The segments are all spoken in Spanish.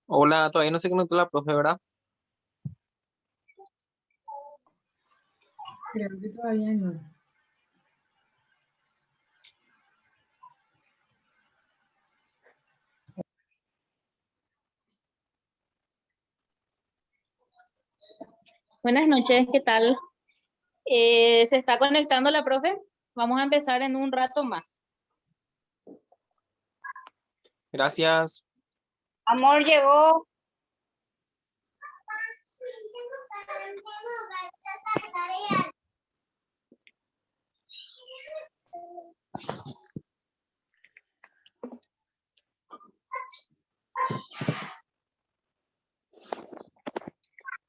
Hola, todavía no se conectó la profe, ¿verdad? Creo que todavía no. Buenas noches, ¿qué tal? ¿Se está conectando la profe? Vamos a empezar en un rato más. Gracias. Amor, llegó.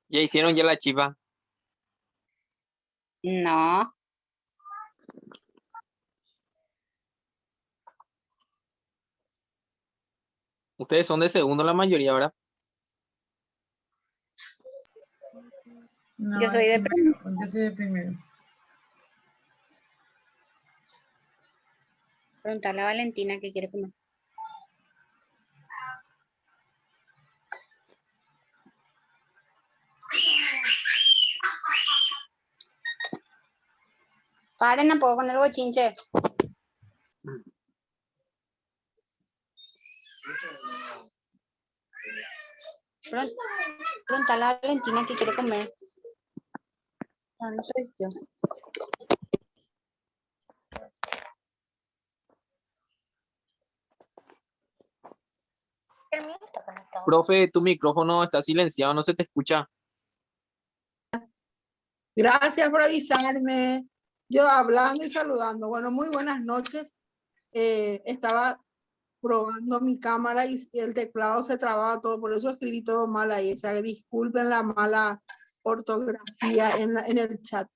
¿Ya hicieron ya la chiva? No. Ustedes son de segundo la mayoría, ¿verdad? No, Yo soy de primero. Yo soy de primero. Preguntarle a Valentina qué quiere comer. Paren un poco con el bochinche. Preguntarle a Valentina qué quiere comer. No, no soy yo. Profe, tu micrófono está silenciado, no se te escucha. Gracias por avisarme. Yo hablando y saludando. Bueno, muy buenas noches. Estaba probando mi cámara y el teclado se trababa todo, por eso escribí todo mal ahí. O sea, disculpen la mala ortografía en el chat.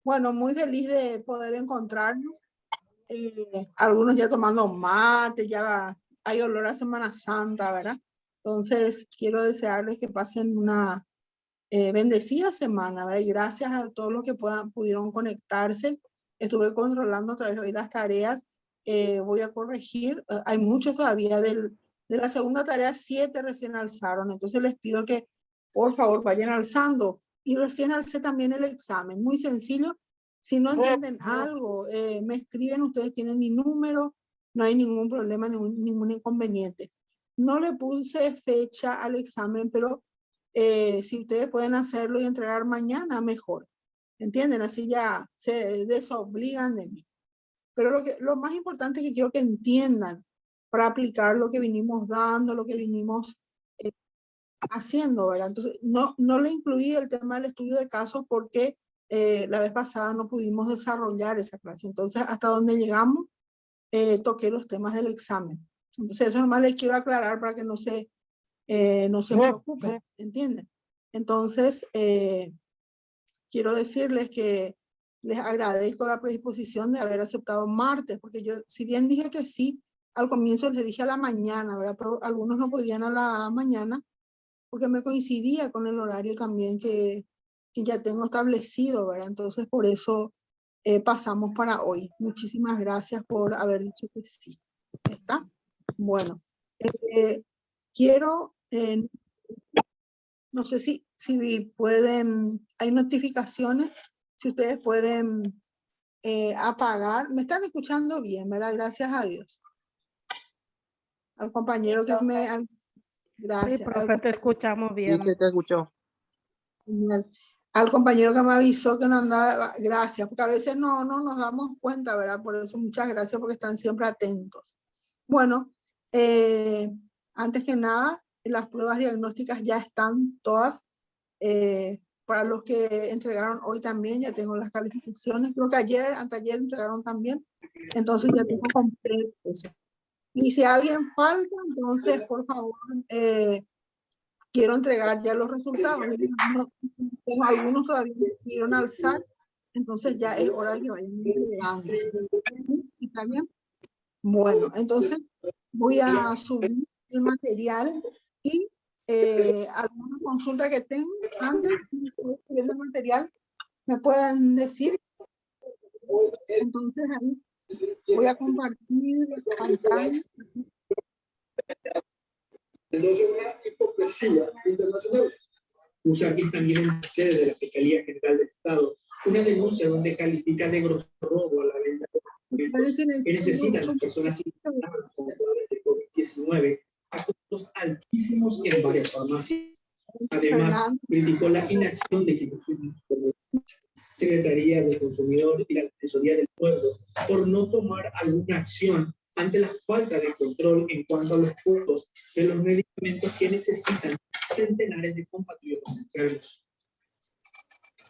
Bueno, muy feliz de poder encontrarnos. Algunos ya tomando mate, ya hay olor a Semana Santa, ¿verdad? Entonces, quiero desearles que pasen una bendecida semana, ¿verdad? Y gracias a todos los que pudieron conectarse. Estuve controlando a través de hoy las tareas. Voy a corregir. Hay muchos todavía de la segunda tarea, 7 recién alzaron. Entonces les pido que por favor vayan alzando. Y recién alcé también el examen. Muy sencillo. Si no entienden algo, me escriben. Ustedes tienen mi número. No hay ningún problema, ningún inconveniente. No le puse fecha al examen, pero si ustedes pueden hacerlo y entregar mañana, mejor. ¿Entienden? Así ya se desobligan de mí. Pero lo más importante es que quiero que entiendan para aplicar lo que vinimos dando, lo que vinimos haciendo, ¿verdad? Entonces, no le incluí el tema del estudio de casos porque la vez pasada no pudimos desarrollar esa clase. Entonces, hasta donde llegamos, toqué los temas del examen. Entonces, eso nomás les quiero aclarar para que no se preocupen, ¿entienden? Entonces, quiero decirles que les agradezco la predisposición de haber aceptado martes, porque yo, si bien dije que sí, al comienzo les dije a la mañana, ¿verdad? Pero algunos no podían a la mañana, porque me coincidía con el horario también que ya tengo establecido, ¿verdad? Entonces, por eso pasamos para hoy. Muchísimas gracias por haber dicho que sí. ¿Está? Bueno, quiero... no sé si pueden, hay notificaciones, si ustedes pueden apagar. Me están escuchando bien, ¿verdad? Gracias a Dios. Al compañero que me... Gracias. Sí, profe, te escuchamos bien. Sí, se te escuchó. Genial. Al compañero que me avisó que no andaba, gracias, porque a veces no nos damos cuenta, ¿verdad? Por eso muchas gracias porque están siempre atentos. Bueno, antes que nada, las pruebas diagnósticas ya están todas. Para los que entregaron hoy también, ya tengo las calificaciones. Creo que anteayer entregaron también. Entonces ya tengo completo eso. Y si alguien falta, entonces, por favor, quiero entregar ya los resultados. Tengo algunos todavía que pudieron alzar, entonces ya es hora de que vayan entregando. ¿Está bien? Bueno, entonces voy a subir el material y alguna consulta que tengan antes de subir el material me pueden decir. Entonces ahí Voy a compartir la pantalla. Entonces, una hipocresía internacional. USA, que es también la sede de la Fiscalía General del Estado, una denuncia donde califica de grosero robo a la venta de medicamentos que necesitan las personas infectadas con de COVID-19 a costos altísimos en varias farmacias. Además, criticó la inacción de instituciones como la Secretaría del Consumidor y la Defensoría del Pueblo por no tomar alguna acción ante la falta de control en cuanto a los costos de los medicamentos que necesitan centenares de compatriotas enfermos.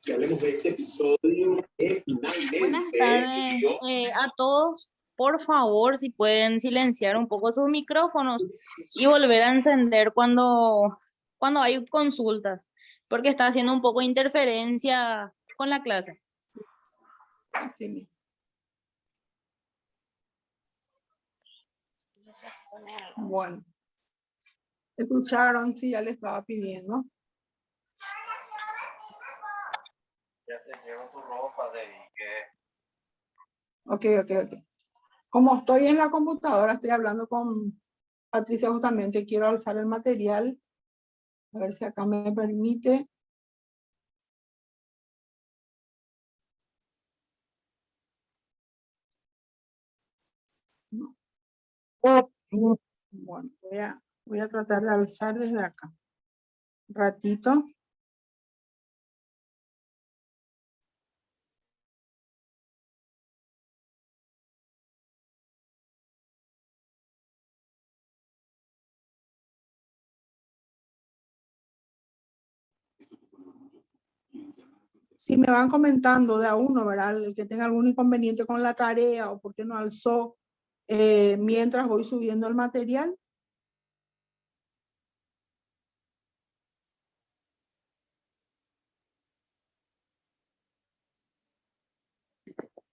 Y hablemos de este episodio que finalmente Buenas tardes a todos. Por favor, si pueden silenciar un poco sus micrófonos y volver a encender cuando hay consultas, porque está haciendo un poco de interferencia con la clase. Sí. Bueno, escucharon, sí, ya le estaba pidiendo. Ya te llevo tu ropa de Ok. Como estoy en la computadora, estoy hablando con Patricia justamente, quiero alzar el material. A ver si acá me permite. No. Bueno, voy a tratar de alzar desde acá. Un ratito. Si me van comentando de a uno, ¿verdad? El que tenga algún inconveniente con la tarea o por qué no alzó mientras voy subiendo el material.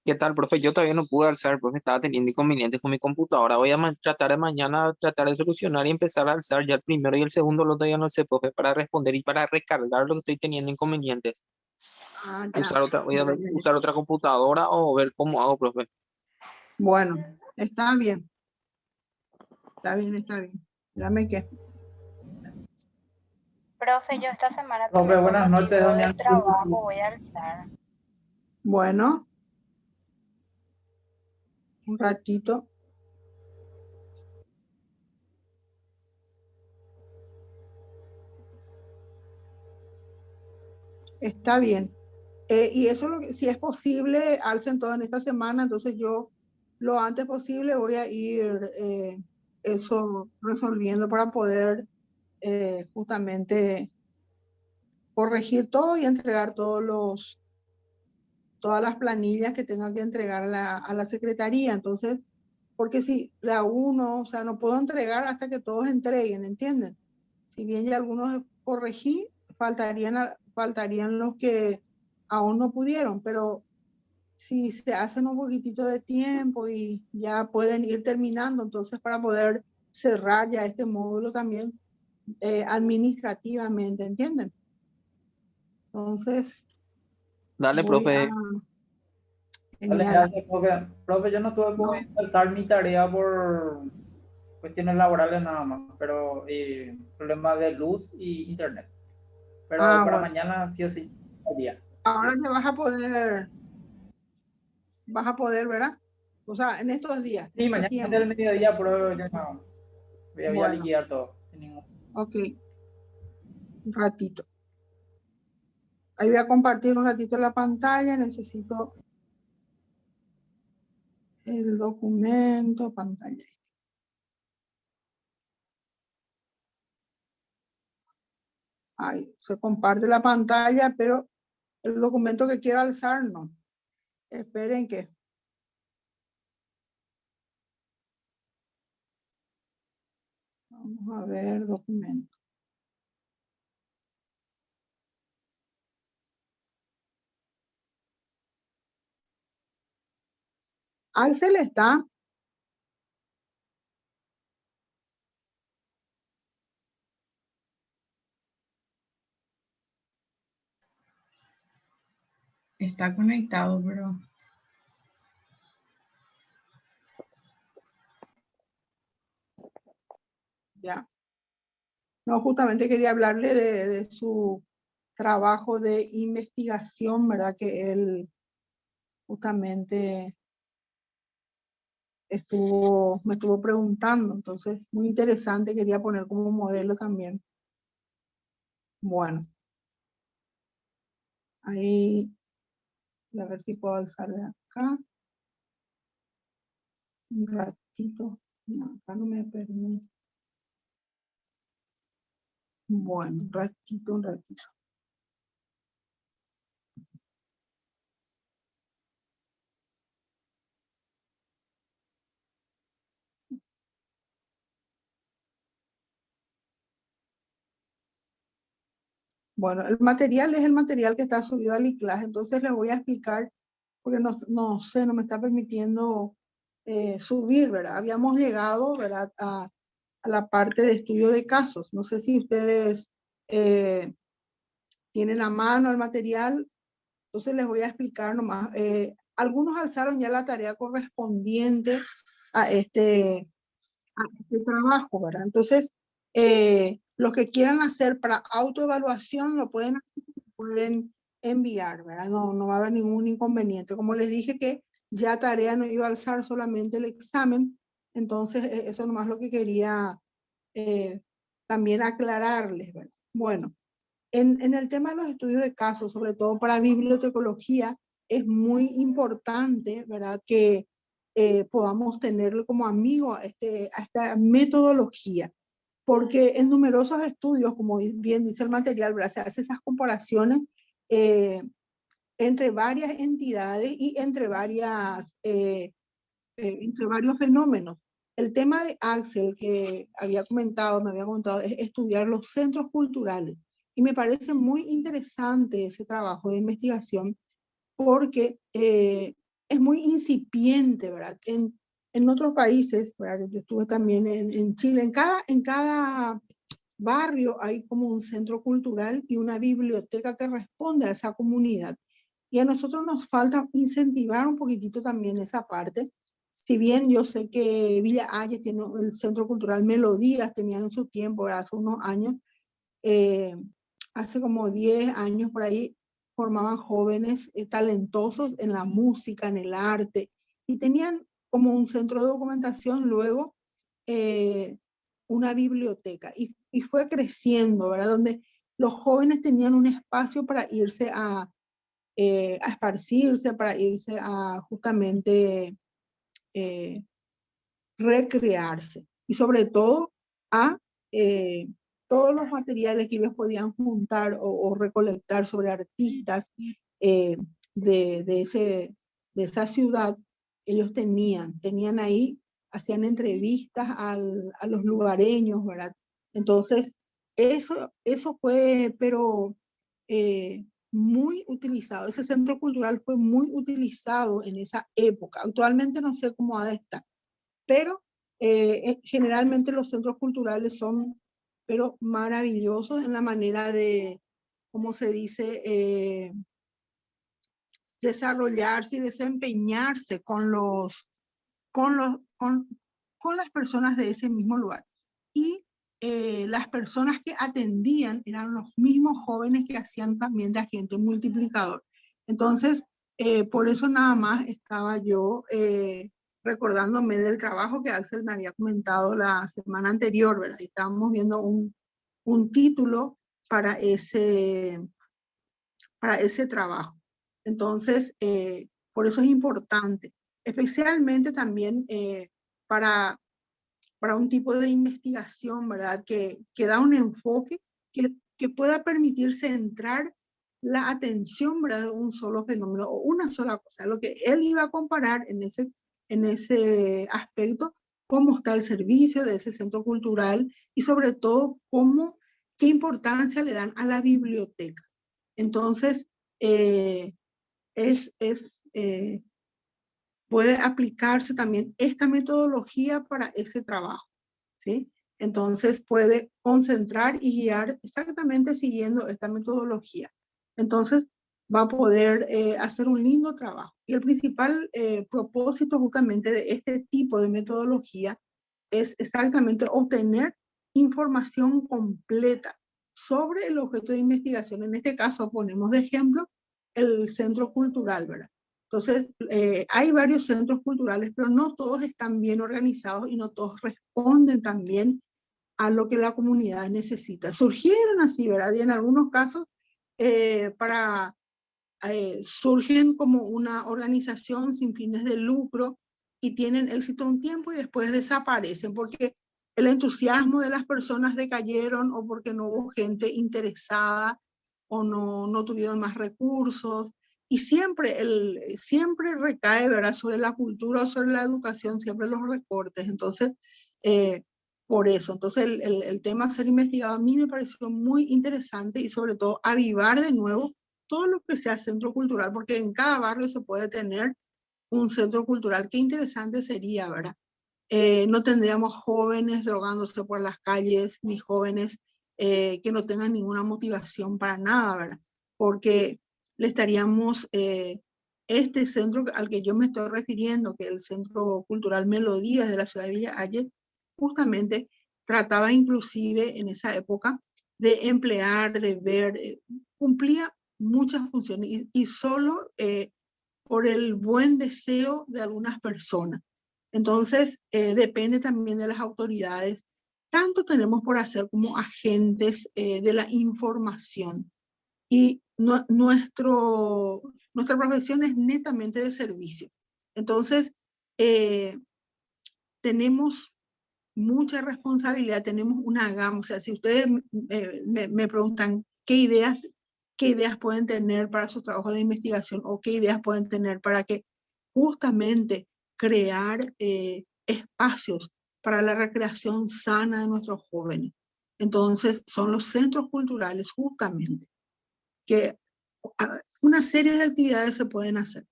¿Qué tal, profe? Yo todavía no pude alzar, profe, estaba teniendo inconvenientes con mi computadora. Voy a tratar de mañana, tratar de solucionar y empezar a alzar ya el primero y el segundo, lo todavía no sé, profe, para responder y para recargar lo que estoy teniendo inconvenientes. Ah, ya. Voy a usar otra computadora o ver cómo hago, profe. Bueno, está bien. Está bien. Dame que. Profe, yo esta semana Profe, tomé buenas como noches, motivo doña del trabajo, voy a alzar. Bueno. Un ratito. Está bien. Y eso, si es posible, alcen todo en esta semana, entonces yo lo antes posible voy a ir eso resolviendo para poder justamente corregir todo y entregar todas las planillas que tenga que entregar a la secretaría. Entonces, porque si la uno, o sea, no puedo entregar hasta que todos entreguen, ¿entienden? Si bien ya algunos corregí, faltarían los que aún no pudieron, pero si se hacen un poquitito de tiempo y ya pueden ir terminando, entonces para poder cerrar ya este módulo también administrativamente, ¿entienden? Entonces, Dale, voy a... profe. Vale, Genial. gracias, profe. Profe, yo no tuve No, que empezar mi tarea por cuestiones laborales nada más, pero problemas de luz y internet. Pero para bueno, mañana sí o sí sería. ahora ya vas a poder, ¿verdad? O sea, en estos días, Sí, este mañana tiempo. del mediodía, pero yo no voy a Bueno, liquidar todo. Sin ningún... ok, un ratito. Ahí voy a compartir un ratito la pantalla, necesito el documento, pantalla. Ahí se comparte la pantalla, pero el documento que quiero alzar no. Esperen que. Vamos a ver documento. Ahí se le está. Está conectado, pero Ya. No, justamente quería hablarle de su trabajo de investigación, ¿verdad? Que él justamente me estuvo preguntando, entonces muy interesante, quería poner como modelo también. Bueno, ahí, voy a ver si puedo alzarle acá. Un ratito, no, acá no me permite. Bueno, un ratito, un ratito. Bueno, el material es el material que está subido al iClass, entonces les voy a explicar, porque no sé, no me está permitiendo subir, ¿verdad? Habíamos llegado, ¿verdad? A la parte de estudio de casos. No sé si ustedes tienen a mano el material, entonces les voy a explicar nomás. Algunos alzaron ya la tarea correspondiente a este trabajo, ¿verdad? Entonces, los que quieran hacer para autoevaluación lo pueden enviar, ¿verdad? No va a haber ningún inconveniente. Como les dije que ya tarea no iba a alzar solamente el examen, entonces eso nomás lo que quería también aclararles, ¿verdad? Bueno, en el tema de los estudios de casos, sobre todo para bibliotecología, es muy importante, ¿verdad? Que podamos tenerlo como amigo a esta metodología, porque en numerosos estudios, como bien dice el material, ¿verdad? Se hace esas comparaciones entre varias entidades y entre varios fenómenos. El tema de Axel que me había comentado, es estudiar los centros culturales. Y me parece muy interesante ese trabajo de investigación porque es muy incipiente, ¿verdad? En otros países, ¿verdad? Yo estuve también en Chile, en cada barrio hay como un centro cultural y una biblioteca que responde a esa comunidad. Y a nosotros nos falta incentivar un poquitito también esa parte. Si bien yo sé que Villa Ayes tiene el Centro Cultural Melodías, tenían en su tiempo, hace unos años, hace como 10 años por ahí, formaban jóvenes talentosos en la música, en el arte, y tenían como un centro de documentación, luego una biblioteca, y fue creciendo, ¿verdad? Donde los jóvenes tenían un espacio para irse a esparcirse, para irse a justamente recrearse, y sobre todo a todos los materiales que ellos podían juntar o recolectar sobre artistas de esa ciudad. Ellos tenían ahí, hacían entrevistas a los lugareños, ¿verdad? Entonces, eso fue, pero muy utilizado. Ese centro cultural fue muy utilizado en esa época. Actualmente no sé cómo ha de estar, pero generalmente los centros culturales son, pero maravillosos en la manera de, ¿cómo se dice? Desarrollarse y desempeñarse con las personas de ese mismo lugar. Y las personas que atendían eran los mismos jóvenes que hacían también de agente multiplicador. Entonces, por eso nada más estaba yo recordándome del trabajo que Axel me había comentado la semana anterior, ¿verdad? Y estábamos viendo un título para ese trabajo. Entonces, por eso es importante, especialmente también para un tipo de investigación, ¿verdad? Que da un enfoque que pueda permitir centrar la atención, ¿verdad? De un solo fenómeno o una sola cosa. Lo que él iba a comparar en ese aspecto, cómo está el servicio de ese centro cultural y sobre todo qué importancia le dan a la biblioteca. Entonces, puede aplicarse también esta metodología para ese trabajo, ¿sí? Entonces puede concentrar y guiar exactamente siguiendo esta metodología. Entonces va a poder hacer un lindo trabajo. Y el principal propósito justamente de este tipo de metodología es exactamente obtener información completa sobre el objeto de investigación. En este caso ponemos de ejemplo el centro cultural, ¿verdad? Entonces, hay varios centros culturales, pero no todos están bien organizados y no todos responden también a lo que la comunidad necesita. Surgieron así, ¿verdad? Y en algunos casos surgen como una organización sin fines de lucro y tienen éxito un tiempo y después desaparecen porque el entusiasmo de las personas decayeron o porque no hubo gente interesada o no tuvieron más recursos. Y siempre recae, ¿verdad?, sobre la cultura o sobre la educación, siempre los recortes. Entonces, por eso, entonces el tema ser investigado a mí me pareció muy interesante y sobre todo avivar de nuevo todo lo que sea centro cultural, porque en cada barrio se puede tener un centro cultural. Qué interesante sería, ¿verdad? No tendríamos jóvenes drogándose por las calles, ni jóvenes que no tengan ninguna motivación para nada, ¿verdad? Porque le estaríamos, este centro al que yo me estoy refiriendo, que es el Centro Cultural Melodías de la ciudad de Villa Allende, justamente trataba inclusive en esa época de emplear, de ver, cumplía muchas funciones y solo por el buen deseo de algunas personas. Entonces, depende también de las autoridades. Tanto tenemos por hacer como agentes de la información. Y nuestra profesión es netamente de servicio. Entonces, tenemos mucha responsabilidad, tenemos una gama. O sea, si ustedes me preguntan qué ideas pueden tener para su trabajo de investigación o qué ideas pueden tener para que justamente crear espacios para la recreación sana de nuestros jóvenes. Entonces, son los centros culturales justamente que una serie de actividades se pueden hacer,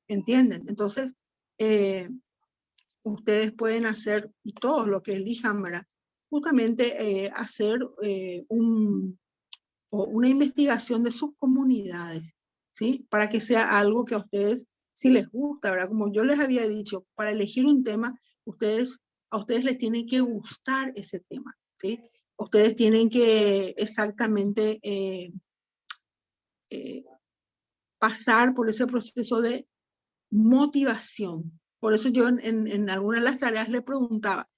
¿entienden? Entonces, ustedes pueden hacer, y todo lo que elijan, ¿verdad?, justamente hacer una investigación de sus comunidades, ¿sí? Para que sea algo que a ustedes, si les gusta, ¿verdad? Como yo les había dicho, para elegir un tema, a ustedes les tiene que gustar ese tema, ¿sí? Ustedes tienen que exactamente pasar por ese proceso de motivación. Por eso yo en algunas de las tareas le preguntaba,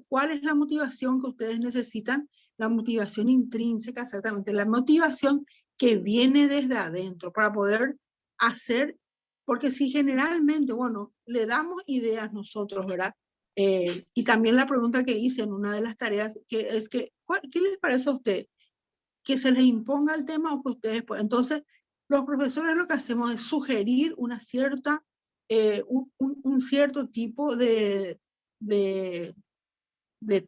¿cuál es la motivación que ustedes necesitan? La motivación intrínseca, exactamente, la motivación que viene desde adentro para poder hacer, porque si generalmente, bueno, le damos ideas nosotros, ¿verdad? Y también la pregunta que hice en una de las tareas, que es que, ¿qué les parece a ustedes? ¿Que se les imponga el tema o que ustedes puedan? Entonces, los profesores lo que hacemos es sugerir una cierta, un cierto tipo de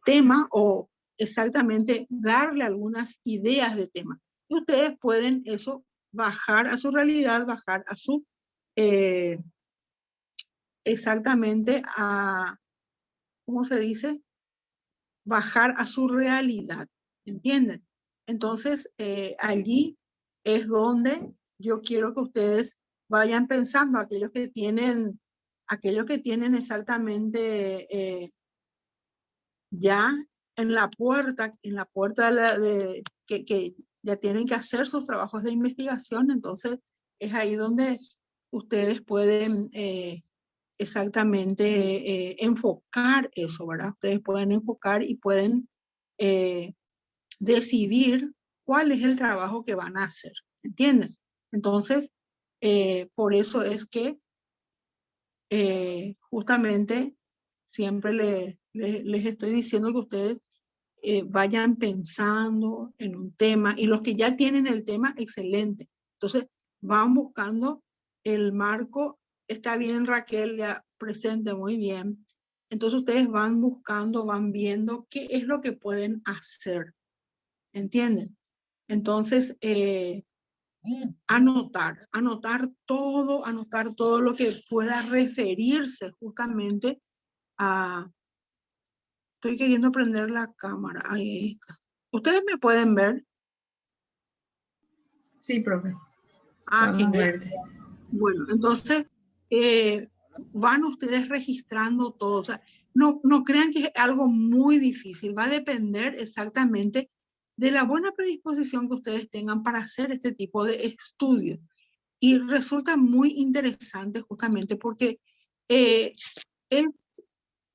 tema o exactamente darle algunas ideas de tema. Y ustedes pueden eso bajar a su realidad, bajar a su, exactamente a, ¿cómo se dice? Bajar a su realidad, ¿entienden? Entonces, allí es donde yo quiero que ustedes vayan pensando, aquellos que tienen exactamente ya en la puerta que ya tienen que hacer sus trabajos de investigación. Entonces es ahí donde ustedes pueden exactamente enfocar eso, ¿verdad? Ustedes pueden enfocar y pueden decidir cuál es el trabajo que van a hacer, ¿entienden? Entonces, por eso es que justamente siempre les estoy diciendo que ustedes vayan pensando en un tema, y los que ya tienen el tema, excelente. Entonces, van buscando el marco. Está bien, Raquel, ya presente, muy bien. Entonces, ustedes van buscando, van viendo qué es lo que pueden hacer, ¿entienden? Entonces, anotar todo lo que pueda referirse justamente a... Estoy queriendo prender la cámara. Ahí está. ¿Ustedes me pueden ver? Sí, profe. Genial. Bueno, entonces van ustedes registrando todo. O sea, no crean que es algo muy difícil, va a depender exactamente de la buena predisposición que ustedes tengan para hacer este tipo de estudios. Y resulta muy interesante justamente porque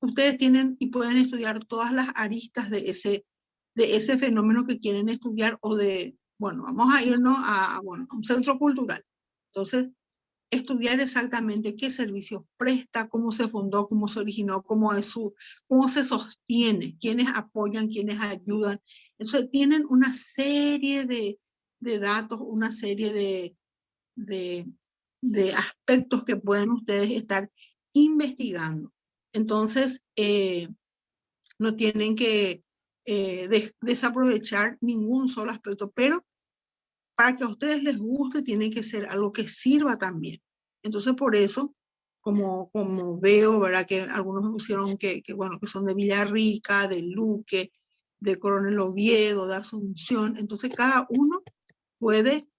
ustedes tienen y pueden estudiar todas las aristas de ese fenómeno que quieren estudiar o de, bueno, vamos a irnos a un centro cultural. Entonces, estudiar exactamente qué servicios presta, cómo se fundó, cómo se originó, cómo se sostiene, quiénes apoyan, quiénes ayudan. Entonces, tienen una serie de datos, una serie de aspectos que pueden ustedes estar investigando. Entonces, no tienen que desaprovechar ningún solo aspecto, pero para que a ustedes les guste, tiene que ser algo que sirva también. Entonces, por eso, como veo, ¿verdad? Que algunos me pusieron que son de Villarrica, de Luque, de Coronel Oviedo, de Asunción. Entonces, cada uno puede...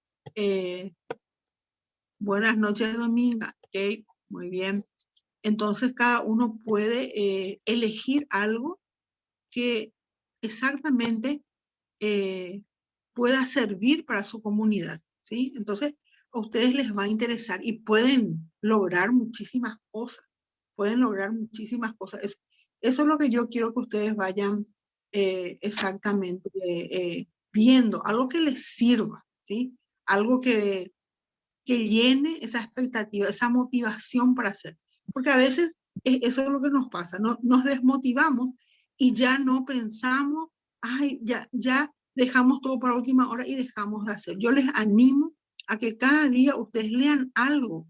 buenas noches, Dominga. Ok, muy bien. Entonces, cada uno puede elegir algo que exactamente pueda servir para su comunidad, ¿sí? Entonces, a ustedes les va a interesar y pueden lograr muchísimas cosas. Pueden lograr muchísimas cosas. Eso es lo que yo quiero que ustedes vayan exactamente viendo. Algo que les sirva, ¿sí? Algo que llene esa expectativa, esa motivación para hacer. Porque a veces eso es lo que nos pasa, nos desmotivamos y ya no pensamos, ay, ya dejamos todo para última hora y dejamos de hacer. Yo les animo a que cada día ustedes lean algo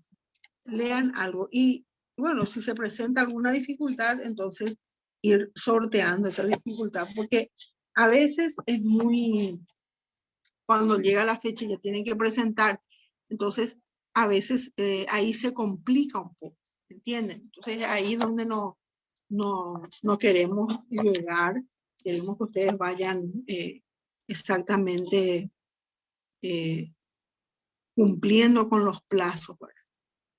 y bueno, si se presenta alguna dificultad, entonces ir sorteando esa dificultad, porque a veces es muy, cuando llega la fecha y ya tienen que presentar, entonces a veces ahí se complica un poco, ¿entienden? Entonces ahí donde no queremos llegar, queremos que ustedes vayan exactamente cumpliendo con los plazos, ¿verdad?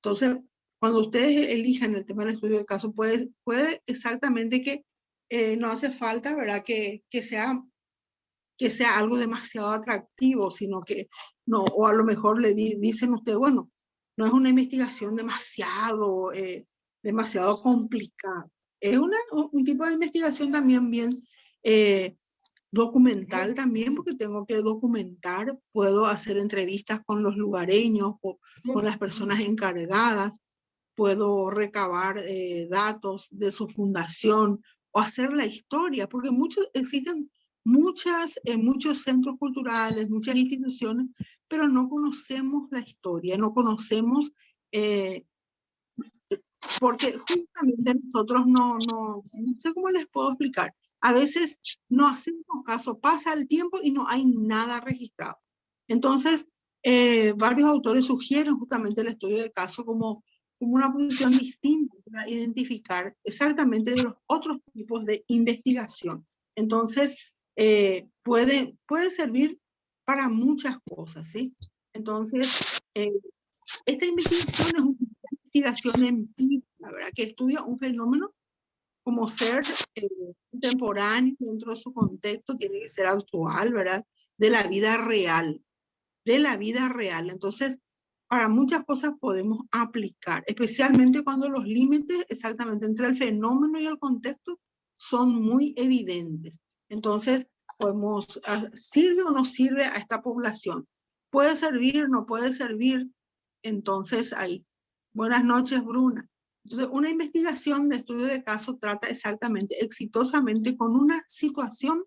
Entonces, cuando ustedes elijan el tema del estudio de caso, puede exactamente que no hace falta, ¿verdad? Que sea algo demasiado atractivo, sino que no, o a lo mejor le dicen ustedes, bueno, no es una investigación demasiado complicada. Es un tipo de investigación también bien documental también, porque tengo que documentar, puedo hacer entrevistas con los lugareños o con las personas encargadas, puedo recabar datos de su fundación o hacer la historia, porque existen muchos centros culturales, muchas instituciones, pero no conocemos la historia, no conocemos, porque justamente nosotros no sé cómo les puedo explicar. A veces no hacemos caso, pasa el tiempo y no hay nada registrado. Entonces, varios autores sugieren justamente el estudio de caso como una posición distinta para identificar exactamente de los otros tipos de investigación. Entonces, puede servir para muchas cosas, ¿sí? Entonces, esta investigación es una investigación empírica, ¿verdad? Que estudia un fenómeno como ser contemporáneo dentro de su contexto, tiene que ser actual, ¿verdad? De la vida real. Entonces, para muchas cosas podemos aplicar, especialmente cuando los límites exactamente entre el fenómeno y el contexto son muy evidentes. Entonces, ¿sirve o no sirve a esta población? ¿Puede servir, no puede servir? Entonces, ahí. Buenas noches, Bruna. Entonces, una investigación de estudio de caso trata exactamente, exitosamente, con una situación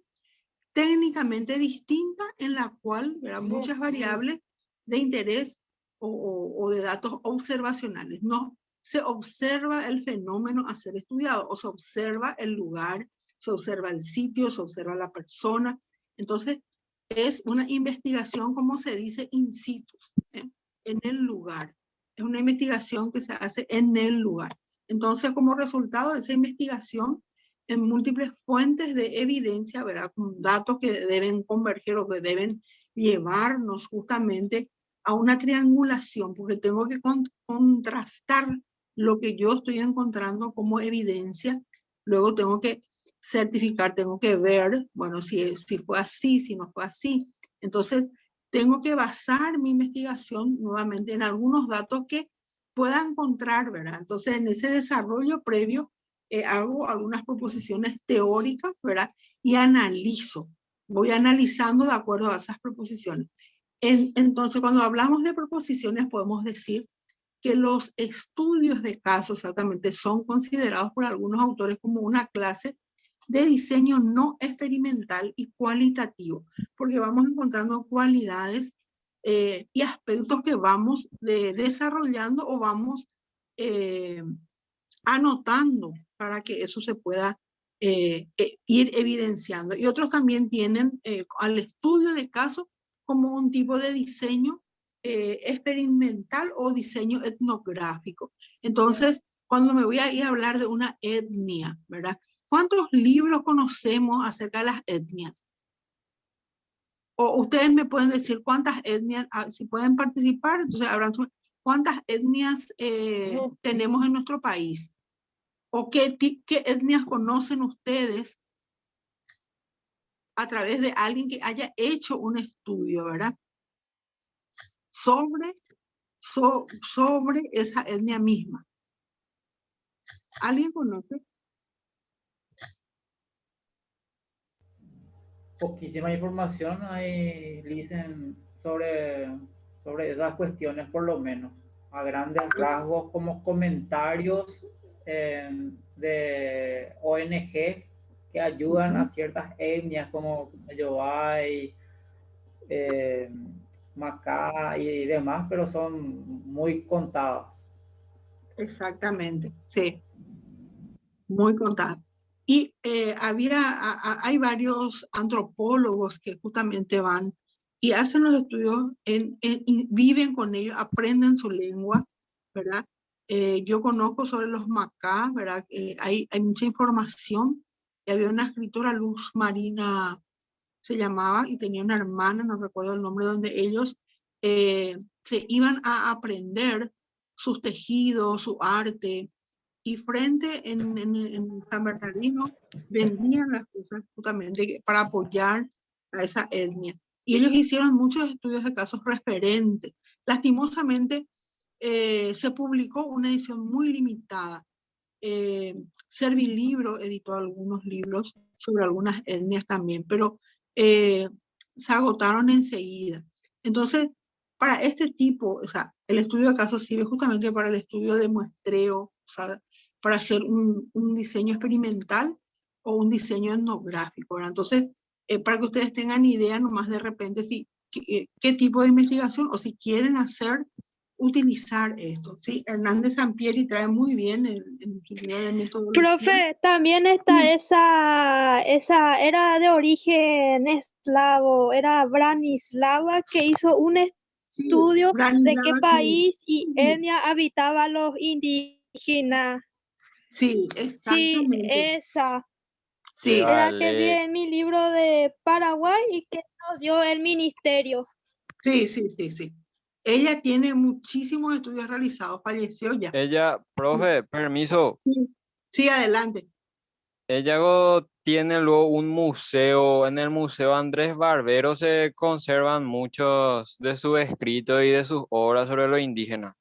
técnicamente distinta en la cual verán muchas variables de interés o de datos observacionales. No se observa el fenómeno a ser estudiado, o se observa el lugar, se observa el sitio, se observa la persona. Entonces, es una investigación, como se dice, in situ, en el lugar. Es una investigación que se hace en el lugar. Entonces, como resultado de esa investigación, en múltiples fuentes de evidencia, ¿verdad? Con datos que deben converger o que deben llevarnos justamente a una triangulación, porque tengo que contrastar lo que yo estoy encontrando como evidencia Luego tengo que certificar, tengo que ver, bueno, si fue así, si no fue así. Entonces, tengo que basar mi investigación nuevamente en algunos datos que pueda encontrar, ¿verdad? Entonces, en ese desarrollo previo, hago algunas proposiciones teóricas, ¿verdad? Y analizo, voy analizando de acuerdo a esas proposiciones. Entonces, cuando hablamos de proposiciones, podemos decir que los estudios de caso exactamente son considerados por algunos autores como una clase de diseño no experimental y cualitativo, porque vamos encontrando cualidades y aspectos que vamos desarrollando o vamos anotando para que eso se pueda ir evidenciando. Y otros también tienen al estudio de caso como un tipo de diseño experimental o diseño etnográfico. Entonces, cuando me voy a ir a hablar de una etnia, ¿verdad? ¿Cuántos libros conocemos acerca de las etnias? O ustedes me pueden decir cuántas etnias, si pueden participar, entonces habrán cuántas etnias tenemos en nuestro país. ¿O qué etnias conocen ustedes a través de alguien que haya hecho un estudio, ¿verdad? Sobre esa etnia misma. ¿Alguien conoce? Poquísima información hay, dicen, sobre esas cuestiones, por lo menos, a grandes rasgos, como comentarios de ONGs que ayudan a ciertas etnias como Yoruba, Macá y demás, pero son muy contadas. Exactamente, sí, muy contadas. Y hay varios antropólogos que justamente van y hacen los estudios, y viven con ellos, aprenden su lengua, ¿verdad? Yo conozco sobre los Macá, ¿verdad? Hay mucha información. Y había una escritora, Luz Marina se llamaba, y tenía una hermana, no recuerdo el nombre, donde ellos se iban a aprender sus tejidos, su arte, y frente en San Bernardino vendían las cosas justamente para apoyar a esa etnia. Y ellos hicieron muchos estudios de casos referentes. Lastimosamente, se publicó una edición muy limitada. Servilibro editó algunos libros sobre algunas etnias también, pero se agotaron enseguida. Entonces, para este tipo, o sea, el estudio de casos sirve justamente para el estudio de muestreo, o sea, para hacer un diseño experimental o un diseño etnográfico, ¿verdad? Entonces, para que ustedes tengan idea nomás de repente qué tipo de investigación o si quieren utilizar esto, ¿sí? Hernández Sampieri trae muy bien en su libro de metodología. Profe, también está esa era de origen eslavo, era Branislava, que hizo un estudio de qué país y etnia habitaban los indígenas. Sí, exactamente. Sí, esa. Sí. Era que vi en mi libro de Paraguay y que nos dio el ministerio. Sí. Ella tiene muchísimos estudios realizados, falleció ya. Ella, profe, permiso. Sí, adelante. Ella tiene luego un museo. En el Museo Andrés Barbero se conservan muchos de sus escritos y de sus obras sobre los indígenas.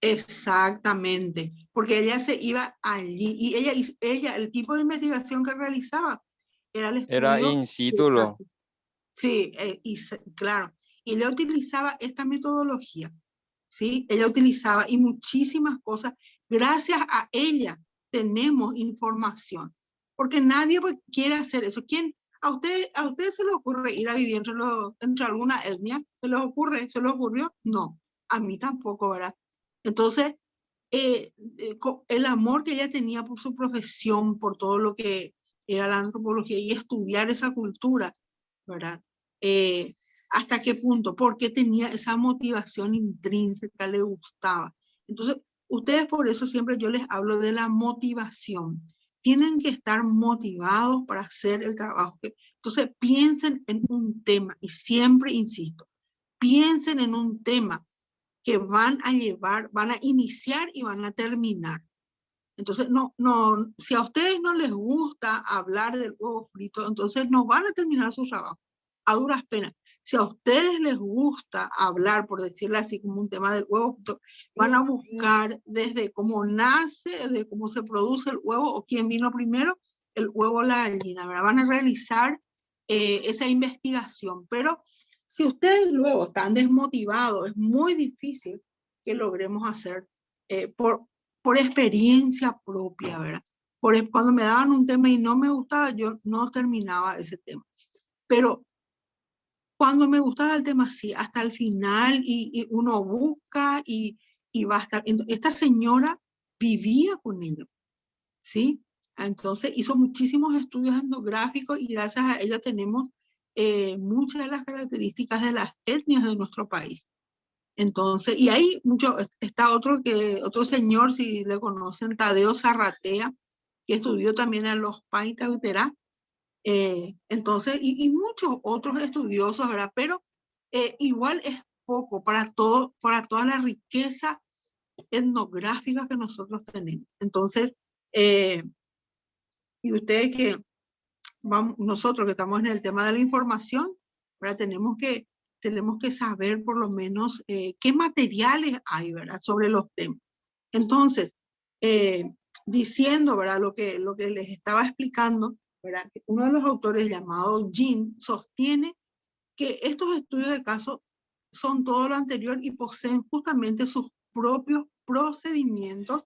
Exactamente, porque ella se iba allí y ella el tipo de investigación que realizaba era el estudio. Era in situ. Sí, claro. Y ella utilizaba esta metodología, ¿sí? Ella utilizaba y muchísimas cosas. Gracias a ella tenemos información, porque nadie quiere hacer eso. ¿A usted se le ocurre ir a vivir entre alguna etnia? ¿Se les ocurrió? No, a mí tampoco, ¿verdad? Entonces, el amor que ella tenía por su profesión, por todo lo que era la antropología y estudiar esa cultura, ¿verdad? ¿Hasta qué punto? Porque tenía esa motivación intrínseca, le gustaba. Entonces, ustedes por eso siempre yo les hablo de la motivación. Tienen que estar motivados para hacer el trabajo. Entonces, piensen en un tema, y siempre insisto, piensen en un tema que van a iniciar y van a terminar. Entonces, si a ustedes no les gusta hablar del huevo frito, entonces no van a terminar su trabajo, a duras penas. Si a ustedes les gusta hablar, por decirlo así, como un tema del huevo frito, van a buscar desde cómo nace, desde cómo se produce el huevo, o quién vino primero, el huevo o la gallina, ¿verdad? Van a realizar esa investigación. Pero si ustedes luego están desmotivados, es muy difícil que logremos hacer por experiencia propia, ¿verdad? Cuando me daban un tema y no me gustaba, yo no terminaba ese tema. Pero cuando me gustaba el tema, sí, hasta el final, y uno busca y va a estar. Esta señora vivía con ellos, ¿sí? Entonces hizo muchísimos estudios etnográficos y gracias a ella tenemos muchas de las características de las etnias de nuestro país. Entonces, y hay está otro señor, si le conocen, Tadeo Zarratea, que estudió también en los Paita Uterá. Entonces, y muchos otros estudiosos, ¿verdad? Pero igual es poco para toda la riqueza etnográfica que nosotros tenemos. Entonces, y ustedes nosotros que estamos en el tema de la información, ¿verdad? Tenemos que saber por lo menos qué materiales hay, ¿verdad? Sobre los temas. Entonces, diciendo, ¿verdad? Lo que les estaba explicando, ¿verdad? Uno de los autores llamado Jean sostiene que estos estudios de caso son todo lo anterior y poseen justamente sus propios procedimientos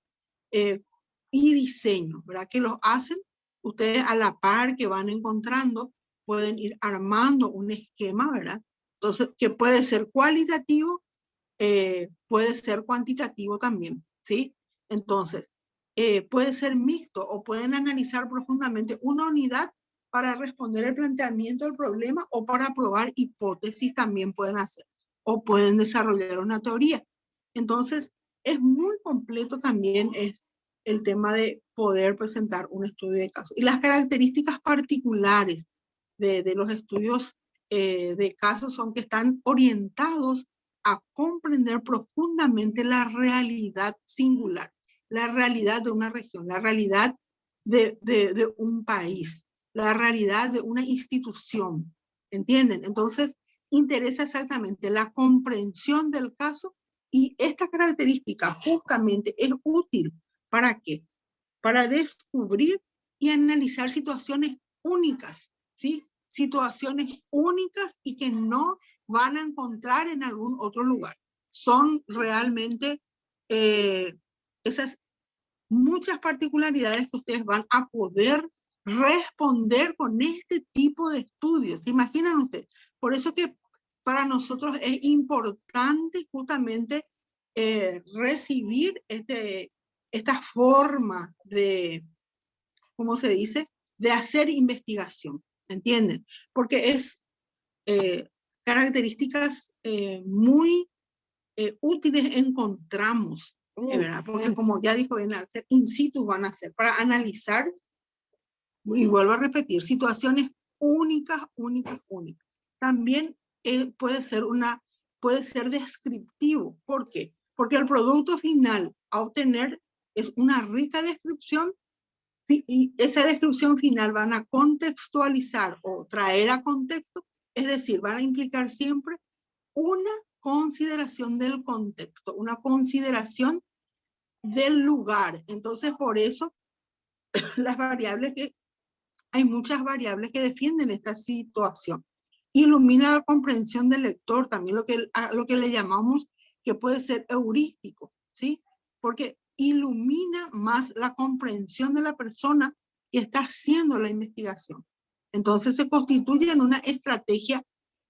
y diseños, ¿verdad? Que los hacen ustedes a la par que van encontrando, pueden ir armando un esquema, ¿verdad? Entonces, que puede ser cualitativo, puede ser cuantitativo también, ¿sí? Entonces, puede ser mixto o pueden analizar profundamente una unidad para responder el planteamiento del problema o para probar hipótesis también pueden hacer o pueden desarrollar una teoría. Entonces, es muy completo también el tema de poder presentar un estudio de caso. Y las características particulares de los estudios de casos son que están orientados a comprender profundamente la realidad singular, la realidad de una región, la realidad de un país, la realidad de una institución, ¿entienden? Entonces, interesa exactamente la comprensión del caso y esta característica justamente es útil. ¿Para qué? Para descubrir y analizar situaciones únicas, ¿sí? Situaciones únicas y que no van a encontrar en algún otro lugar. Son realmente esas muchas particularidades que ustedes van a poder responder con este tipo de estudios. ¿Se imaginan ustedes? Por eso que para nosotros es importante justamente recibir esta forma de, ¿cómo se dice? De hacer investigación, ¿entienden? Porque es características muy útiles encontramos, ¿verdad? Porque como ya dijo, van a hacer in situ, van a hacer para analizar, y vuelvo a repetir, situaciones únicas. También puede ser descriptivo. ¿Por qué? Porque el producto final a obtener es una rica descripción y esa descripción final van a contextualizar o traer a contexto, es decir, van a implicar siempre una consideración del contexto, una consideración del lugar. Entonces, por eso, hay muchas variables que defienden esta situación. Ilumina la comprensión del lector, también lo que le llamamos que puede ser heurístico, ¿sí? Porque ilumina más la comprensión de la persona que está haciendo la investigación. Entonces se constituye en una estrategia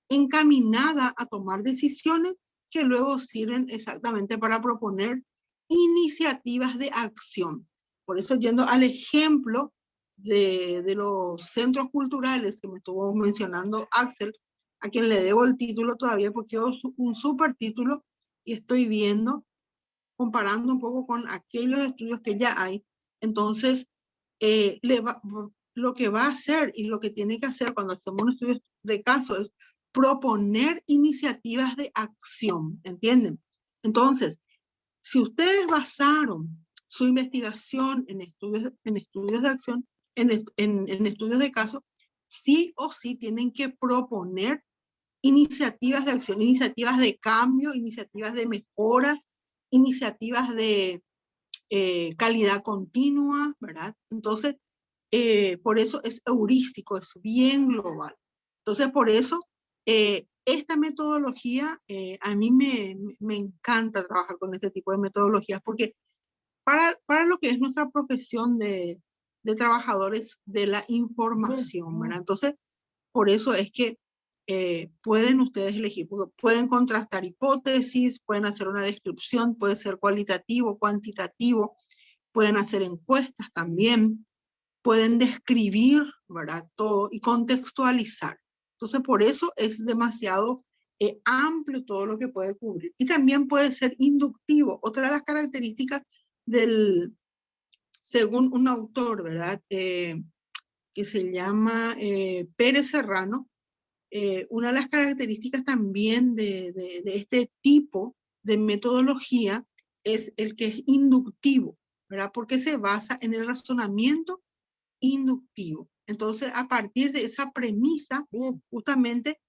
encaminada a tomar decisiones que luego sirven exactamente para proponer iniciativas de acción. Por eso, yendo al ejemplo de los centros culturales que me estuvo mencionando Axel, a quien le debo el título todavía porque es un súper título y estoy viendo, comparando un poco con aquellos estudios que ya hay. Entonces, lo que va a hacer y lo que tiene que hacer cuando hacemos un estudio de caso es proponer iniciativas de acción, ¿entienden? Entonces, si ustedes basaron su investigación en estudios de acción, en estudios de caso, sí o sí tienen que proponer iniciativas de acción, iniciativas de cambio, iniciativas de mejora, iniciativas de calidad continua, ¿verdad? Entonces, por eso es heurístico, es bien global. Entonces, por eso, esta metodología, a mí me encanta trabajar con este tipo de metodologías, porque para lo que es nuestra profesión de trabajadores de la información, ¿verdad? Entonces, por eso es que pueden ustedes elegir, porque pueden contrastar hipótesis, pueden hacer una descripción, puede ser cualitativo, cuantitativo, pueden hacer encuestas también, pueden describir, ¿verdad? Todo y contextualizar. Entonces, por eso es demasiado amplio todo lo que puede cubrir. Y también puede ser inductivo. Otra de las características según un autor, ¿verdad? Que se llama Pérez Serrano, una de las características también de este tipo de metodología es el que es inductivo, ¿verdad? Porque se basa en el razonamiento inductivo. Entonces, a partir de esa premisa, justamente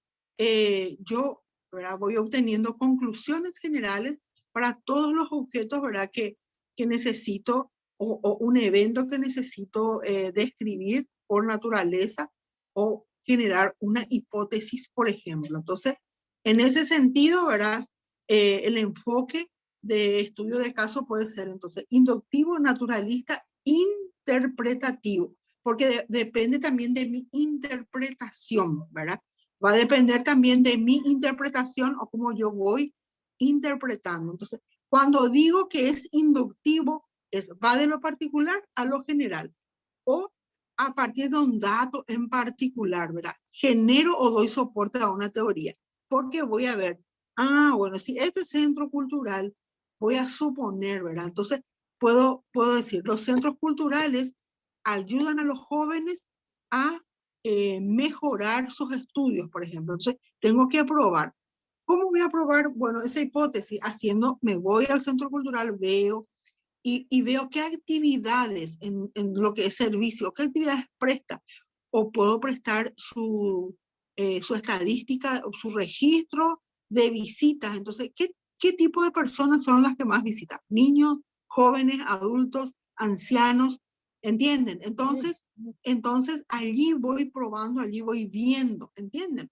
yo, ¿verdad? Voy obteniendo conclusiones generales para todos los objetos, ¿verdad? Que necesito o un evento que necesito describir por naturaleza o generar una hipótesis, por ejemplo. Entonces, en ese sentido, ¿verdad? El enfoque de estudio de caso puede ser, entonces, inductivo, naturalista, interpretativo, porque depende también de mi interpretación, ¿verdad? Va a depender también de mi interpretación o cómo yo voy interpretando. Entonces, cuando digo que es inductivo, va de lo particular a lo general, o a partir de un dato en particular, ¿verdad? Genero o doy soporte a una teoría, porque voy a ver, bueno, si este centro cultural, voy a suponer, ¿verdad? Entonces, puedo decir, los centros culturales ayudan a los jóvenes a mejorar sus estudios, por ejemplo. Entonces, tengo que probar. ¿Cómo voy a probar? Bueno, esa hipótesis, me voy al centro cultural, veo, y veo qué actividades en lo que es servicio, qué actividades presta, o puedo prestar su estadística, su registro de visitas. Entonces, ¿qué tipo de personas son las que más visitan? Niños, jóvenes, adultos, ancianos, ¿entienden? Entonces allí voy probando, allí voy viendo, ¿entienden?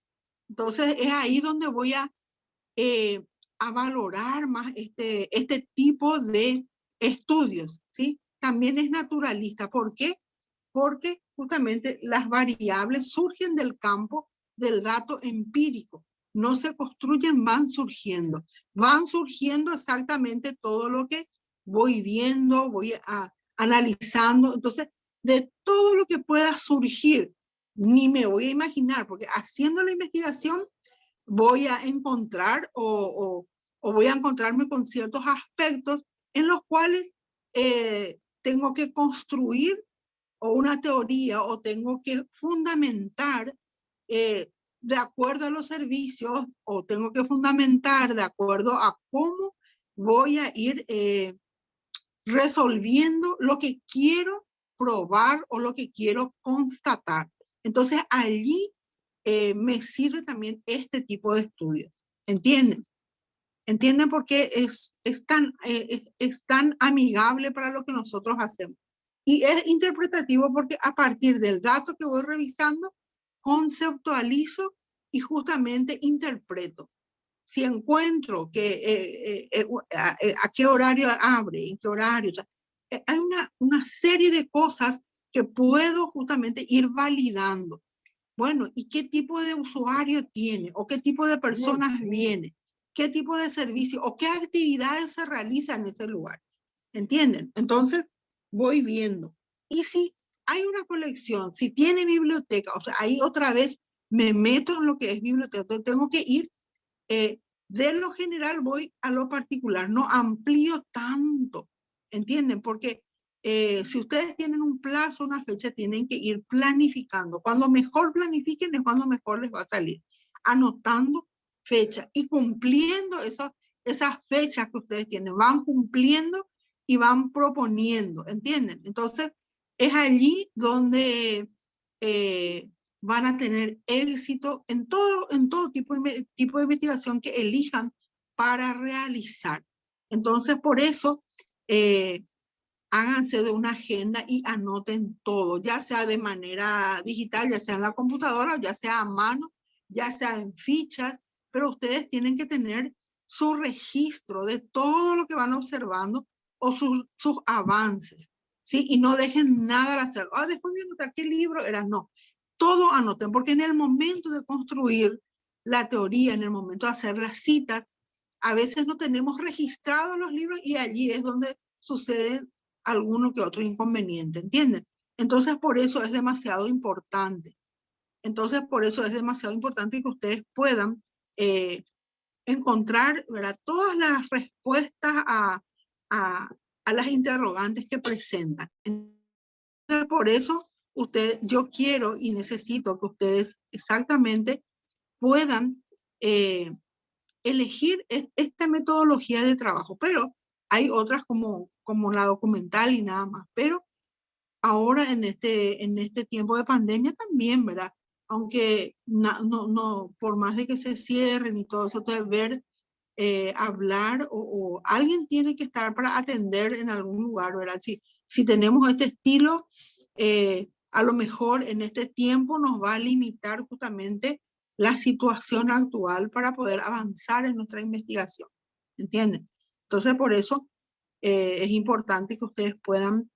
Entonces es ahí donde voy a valorar más este tipo de estudios, ¿sí? También es naturalista. ¿Por qué? Porque justamente las variables surgen del campo del dato empírico. No se construyen, van surgiendo. Van surgiendo exactamente todo lo que voy viendo, voy analizando. Entonces, de todo lo que pueda surgir, ni me voy a imaginar, porque haciendo la investigación voy a encontrar o voy a encontrarme con ciertos aspectos en los cuales tengo que construir o una teoría o tengo que fundamentar de acuerdo a los servicios o tengo que fundamentar de acuerdo a cómo voy a ir resolviendo lo que quiero probar o lo que quiero constatar. Entonces allí me sirve también este tipo de estudios. ¿Entienden? ¿Entienden por qué es tan amigable para lo que nosotros hacemos? Y es interpretativo porque a partir del dato que voy revisando, conceptualizo y justamente interpreto. Si encuentro que a qué horario abre, en qué horario, o sea, hay una serie de cosas que puedo justamente ir validando. Bueno, ¿y qué tipo de usuario tiene? ¿O qué tipo de personas viene? ¿Qué tipo de servicio? ¿O qué actividades se realizan en ese lugar? ¿Entienden? Entonces, voy viendo. Y si hay una colección, si tiene biblioteca, o sea, ahí otra vez me meto en lo que es biblioteca. Entonces, tengo que ir, de lo general voy a lo particular, no amplío tanto. ¿Entienden? Porque si ustedes tienen un plazo, una fecha, tienen que ir planificando. Cuando mejor planifiquen es cuando mejor les va a salir. Anotando fecha y cumpliendo esas fechas que ustedes tienen. Van cumpliendo y van proponiendo, ¿entienden? Entonces, es allí donde van a tener éxito en todo tipo de investigación que elijan para realizar. Entonces, por eso, háganse de una agenda y anoten todo, ya sea de manera digital, ya sea en la computadora, ya sea a mano, ya sea en fichas, pero ustedes tienen que tener su registro de todo lo que van observando o sus avances, ¿sí? Y no dejen nada al hacer. Después de anotar qué libro era, no. Todo anoten, porque en el momento de construir la teoría, en el momento de hacer las citas, a veces no tenemos registrados los libros y allí es donde sucede alguno que otro inconveniente, ¿entienden? Entonces, por eso es demasiado importante. Entonces, por eso es demasiado importante que ustedes puedan encontrar, ¿verdad?, todas las respuestas a las interrogantes que presentan. Entonces, por eso yo quiero y necesito que ustedes exactamente puedan elegir esta metodología de trabajo, pero hay otras como la documental y nada más, pero ahora en este tiempo de pandemia también, ¿verdad? Aunque no, por más de que se cierren y todo eso, de ver, hablar o alguien tiene que estar para atender en algún lugar, ¿verdad? Si tenemos este estilo, a lo mejor en este tiempo nos va a limitar justamente la situación actual para poder avanzar en nuestra investigación, ¿entienden? Entonces, por eso es importante que ustedes puedan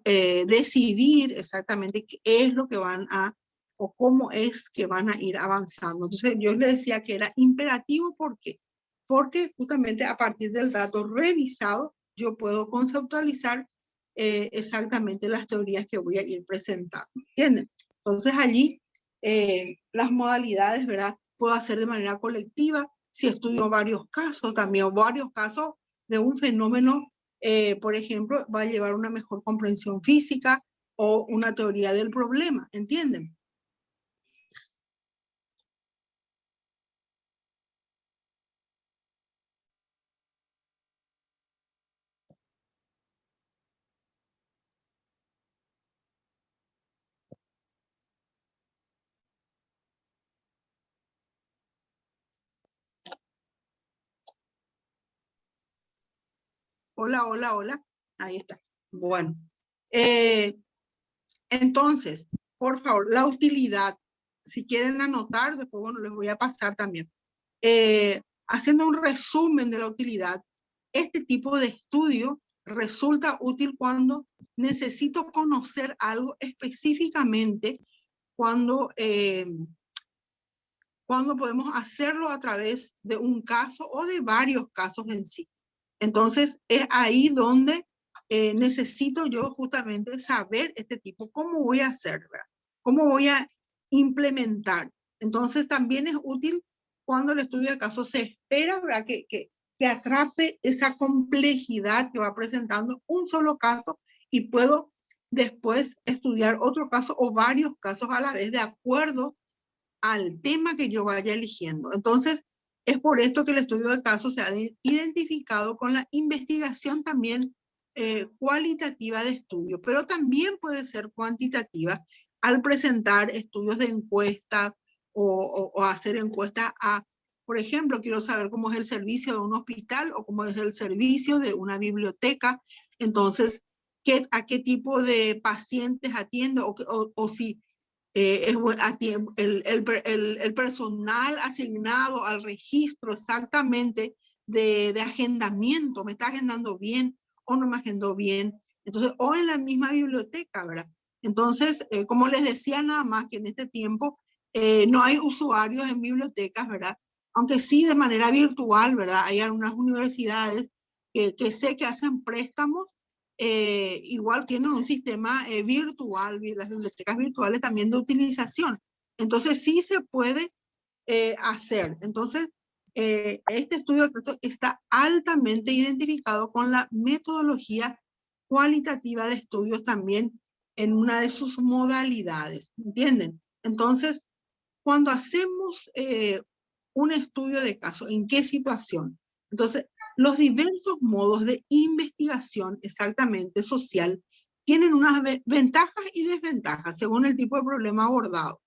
decidir exactamente qué es lo que van a, o cómo es que van a ir avanzando. Entonces, yo les decía que era imperativo, ¿por qué? Porque justamente a partir del dato revisado, yo puedo conceptualizar exactamente las teorías que voy a ir presentando, ¿entienden? Entonces, allí, las modalidades, ¿verdad? Puedo hacer de manera colectiva, si estudio varios casos, también varios casos de un fenómeno, por ejemplo, va a llevar una mejor comprensión física o una teoría del problema, ¿entienden? Hola, hola, hola. Ahí está. Bueno. Entonces, por favor, la utilidad. Si quieren anotar, después, bueno, les voy a pasar también. Haciendo un resumen de la utilidad, este tipo de estudio resulta útil cuando necesito conocer algo específicamente, cuando podemos hacerlo a través de un caso o de varios casos en sí. Entonces, es ahí donde necesito yo justamente saber este tipo, cómo voy a hacer, ¿verdad? Cómo voy a implementar. Entonces, también es útil cuando el estudio de caso se espera, ¿verdad?, que atrape esa complejidad que va presentando un solo caso y puedo después estudiar otro caso o varios casos a la vez de acuerdo al tema que yo vaya eligiendo. Entonces, es por esto que el estudio de casos se ha identificado con la investigación también cualitativa de estudio, pero también puede ser cuantitativa al presentar estudios de encuesta o hacer encuestas a, por ejemplo, quiero saber cómo es el servicio de un hospital o cómo es el servicio de una biblioteca. Entonces, a qué tipo de pacientes atiende o si el personal asignado al registro exactamente de agendamiento, me está agendando bien o no me agendó bien. Entonces, o en la misma biblioteca, ¿verdad? Entonces, como les decía, nada más que en este tiempo no hay usuarios en bibliotecas, ¿verdad? Aunque sí de manera virtual, ¿verdad? Hay algunas universidades que sé que hacen préstamos. Igual tienen un sistema virtual, las bibliotecas virtuales también de utilización. Entonces sí se puede hacer. Entonces, este estudio está altamente identificado con la metodología cualitativa de estudios también en una de sus modalidades, ¿entienden? Entonces, cuando hacemos un estudio de caso, ¿en qué situación? Entonces, Los diversos modos de investigación exactamente social tienen unas ventajas y desventajas según el tipo de problema abordado.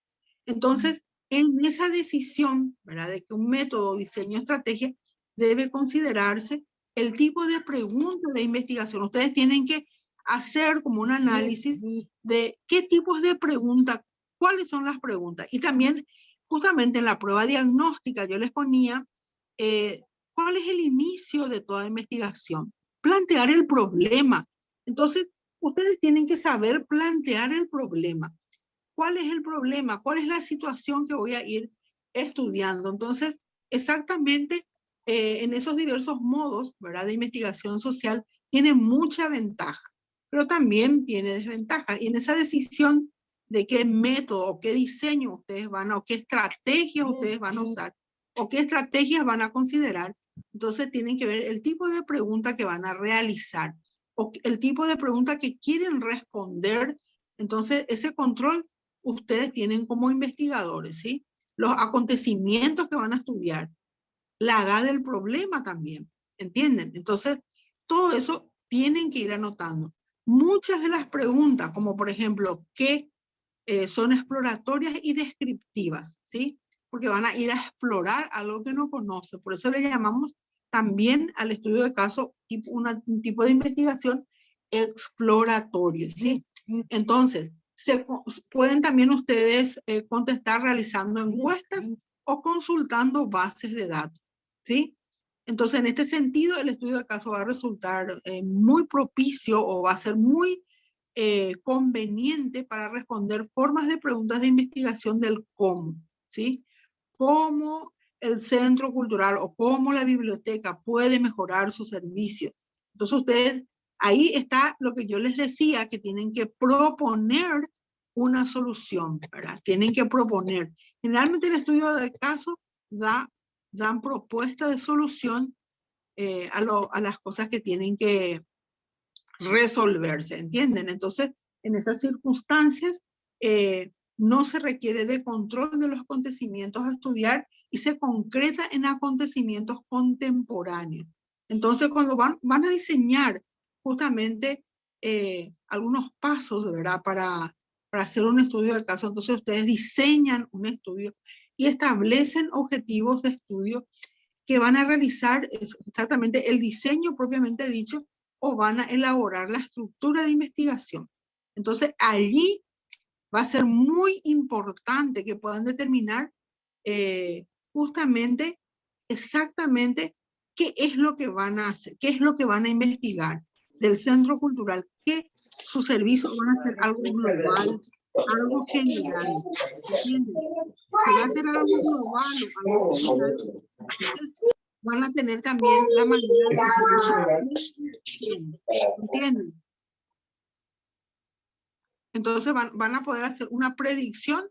Entonces, en esa decisión, ¿verdad?, de que un método, diseño, estrategia, debe considerarse el tipo de pregunta de investigación. Ustedes tienen que hacer como un análisis de qué tipos de preguntas, cuáles son las preguntas. Y también, justamente en la prueba diagnóstica, yo les ponía cuál es el inicio de toda investigación. Plantear el problema. Entonces, ustedes tienen que saber plantear el problema. ¿Cuál es el problema? ¿Cuál es la situación que voy a ir estudiando? Entonces, exactamente en esos diversos modos, ¿verdad?, de investigación social, tiene mucha ventaja, pero también tiene desventaja. Y en esa decisión de qué método o qué diseño ustedes van a, o qué estrategias ustedes van a usar, o qué estrategias van a considerar, entonces tienen que ver el tipo de pregunta que van a realizar, o el tipo de pregunta que quieren responder. Entonces, ese control ustedes tienen como investigadores, ¿sí? Los acontecimientos que van a estudiar, la edad del problema también, ¿entienden? Entonces, todo eso tienen que ir anotando. Muchas de las preguntas, como por ejemplo, ¿qué son exploratorias y descriptivas? ¿Sí? Porque van a ir a explorar algo que no conoce. Por eso le llamamos también al estudio de caso un tipo de investigación exploratorio, ¿sí? Entonces, pueden también ustedes contestar realizando encuestas o consultando bases de datos, ¿sí? Entonces, en este sentido, el estudio de caso va a resultar muy propicio o va a ser muy conveniente para responder formas de preguntas de investigación del cómo, ¿sí? Cómo el centro cultural o cómo la biblioteca puede mejorar su servicio. Entonces, ustedes, ahí está lo que yo les decía, que tienen que proponer una solución, ¿verdad? Tienen que proponer. Generalmente el estudio de caso dan propuestas de solución a las cosas que tienen que resolverse, ¿entienden? Entonces, en esas circunstancias, no se requiere de control de los acontecimientos a estudiar y se concreta en acontecimientos contemporáneos. Entonces, cuando van a diseñar justamente algunos pasos, ¿verdad?, para hacer un estudio de caso, entonces ustedes diseñan un estudio y establecen objetivos de estudio que van a realizar exactamente el diseño propiamente dicho, o van a elaborar la estructura de investigación. Entonces, allí va a ser muy importante que puedan determinar justamente, exactamente, qué es lo que van a hacer, qué es lo que van a investigar del centro cultural, que sus servicios van a ser algo global, algo general. ¿Entienden? Si va a ser algo global o algo general, van a tener también la manera de... ¿Entienden? Entonces van a poder hacer una predicción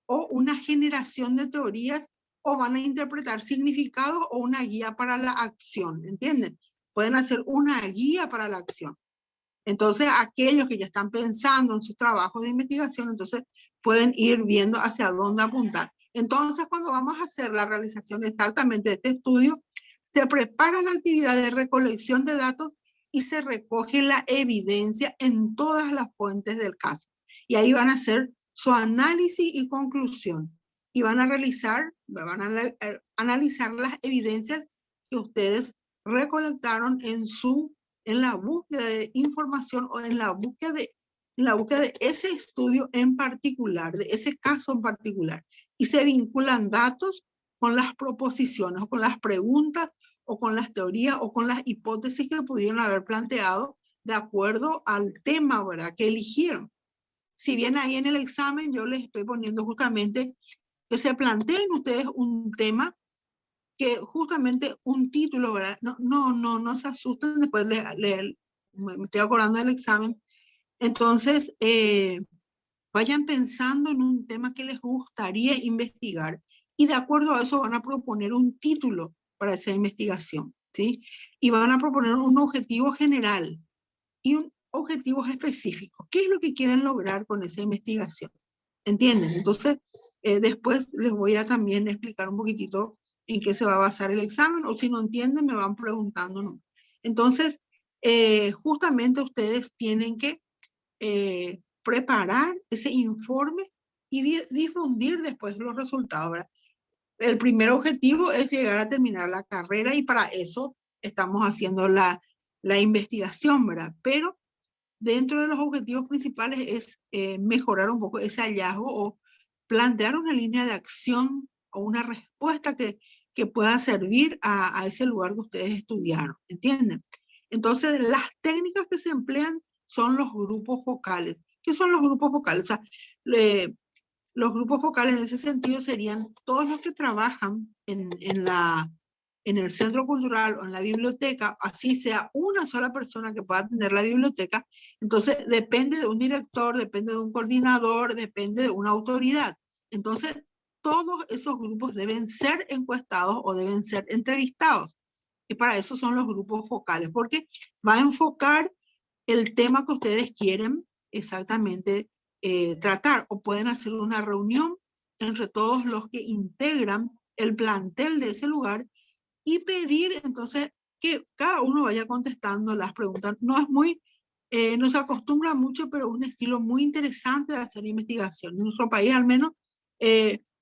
o una generación de teorías, o van a interpretar significados o una guía para la acción, ¿entienden? Pueden hacer una guía para la acción. Entonces, aquellos que ya están pensando en sus trabajos de investigación, entonces pueden ir viendo hacia dónde apuntar. Entonces, cuando vamos a hacer la realización exactamente de este estudio, se prepara la actividad de recolección de datos y se recoge la evidencia en todas las fuentes del caso. Y ahí van a hacer su análisis y conclusión. Y van a analizar las evidencias que ustedes recolectaron en la búsqueda de información o en la búsqueda de ese estudio en particular, de ese caso en particular. Y se vinculan datos con las proposiciones o con las preguntas o con las teorías o con las hipótesis que pudieron haber planteado de acuerdo al tema, ¿verdad?, que eligieron. Si bien ahí en el examen yo les estoy poniendo justamente que se planteen ustedes un tema, que justamente un título, ¿verdad? No se asusten, después me estoy acordando del examen. Entonces, vayan pensando en un tema que les gustaría investigar y de acuerdo a eso van a proponer un título para esa investigación, ¿sí? Y van a proponer un objetivo general y un objetivo específico. ¿Qué es lo que quieren lograr con esa investigación? ¿Entienden? Entonces, después les voy a también explicar un poquitito en qué se va a basar el examen, o si no entienden me van preguntando, ¿no? Entonces, justamente ustedes tienen que preparar ese informe y difundir después los resultados, ¿verdad? El primer objetivo es llegar a terminar la carrera y para eso estamos haciendo la investigación, ¿verdad? Pero dentro de los objetivos principales es mejorar un poco ese hallazgo o plantear una línea de acción o una respuesta que pueda servir a ese lugar que ustedes estudiaron, ¿entienden? Entonces, las técnicas que se emplean son los grupos focales. ¿Qué son los grupos focales? O sea, los grupos focales en ese sentido serían todos los que trabajan en el centro cultural o en la biblioteca, así sea una sola persona que pueda atender la biblioteca. Entonces, depende de un director, depende de un coordinador, depende de una autoridad. Entonces, todos esos grupos deben ser encuestados o deben ser entrevistados. Y para eso son los grupos focales, porque va a enfocar el tema que ustedes quieren exactamente tratar, o pueden hacer una reunión entre todos los que integran el plantel de ese lugar y pedir entonces que cada uno vaya contestando las preguntas. No es muy, no se acostumbra mucho, pero es un estilo muy interesante de hacer investigación. En nuestro país al menos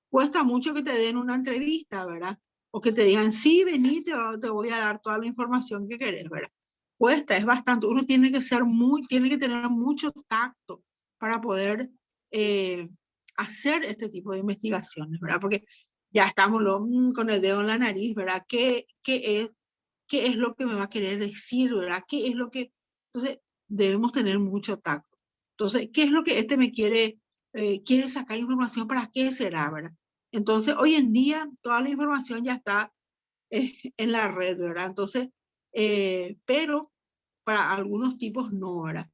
cuesta mucho que te den una entrevista, ¿verdad? O que te digan, sí, vení, te voy a dar toda la información que querés, ¿verdad? Cuesta, es bastante. Uno tiene que tener mucho tacto para poder hacer este tipo de investigaciones, ¿verdad? Porque ya estamos con el dedo en la nariz, ¿verdad? ¿Qué es lo que me va a querer decir, ¿verdad? ¿Qué es lo que...? Entonces, debemos tener mucho tacto. Entonces, ¿qué es lo que me quiere sacar información? ¿Para qué será, verdad? Entonces, hoy en día, toda la información ya está en la red, ¿verdad? Entonces, pero para algunos tipos no, ¿verdad?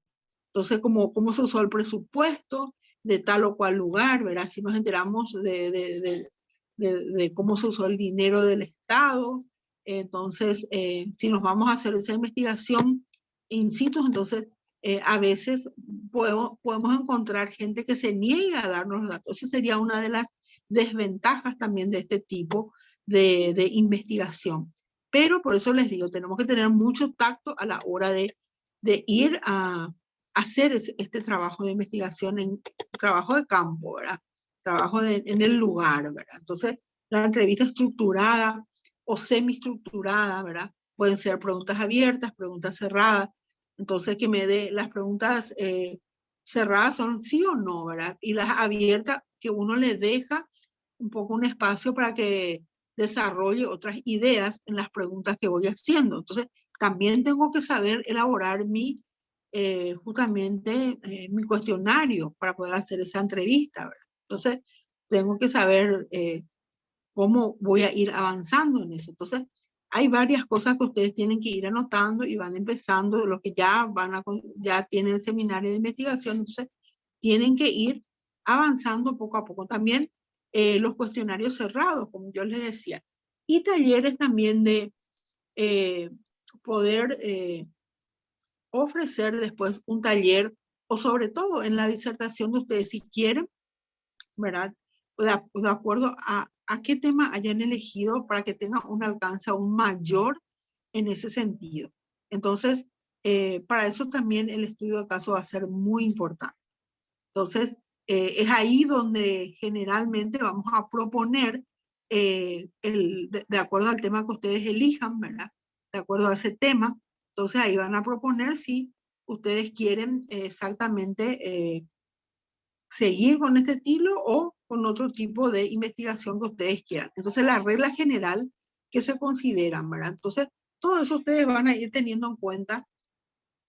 Entonces, cómo se usó el presupuesto de tal o cual lugar, ¿verdad? Si nos enteramos de cómo se usó el dinero del Estado, entonces, si nos vamos a hacer esa investigación in situ, entonces, a veces podemos encontrar gente que se niega a darnos los datos. Esa sería una de las desventajas también de este tipo de investigación. Pero por eso les digo, tenemos que tener mucho tacto a la hora de ir a hacer este trabajo de investigación, trabajo de campo, ¿verdad? Trabajo en el lugar, ¿verdad? Entonces, la entrevista estructurada o semi-estructurada, ¿verdad? Pueden ser preguntas abiertas, preguntas cerradas. Entonces, que me dé las preguntas cerradas son sí o no, ¿verdad? Y las abiertas, que uno le deja un poco un espacio para que desarrolle otras ideas en las preguntas que voy haciendo. Entonces, también tengo que saber elaborar justamente mi cuestionario para poder hacer esa entrevista, ¿verdad? Entonces, tengo que saber cómo voy a ir avanzando en eso. Entonces, hay varias cosas que ustedes tienen que ir anotando y van empezando, los que ya tienen el seminario de investigación, entonces tienen que ir avanzando poco a poco. También los cuestionarios cerrados, como yo les decía, y talleres también de poder ofrecer después un taller, o sobre todo en la disertación de ustedes, si quieren, ¿verdad? De acuerdo a qué tema hayan elegido para que tengan un alcance aún mayor en ese sentido. Entonces, para eso también el estudio de caso va a ser muy importante. Entonces, es ahí donde generalmente vamos a proponer, de acuerdo al tema que ustedes elijan, ¿verdad? De acuerdo a ese tema, entonces ahí van a proponer si ustedes quieren exactamente seguir con este estilo o con otro tipo de investigación que ustedes quieran. Entonces, la regla general que se consideran, ¿verdad? Entonces, todo eso ustedes van a ir teniendo en cuenta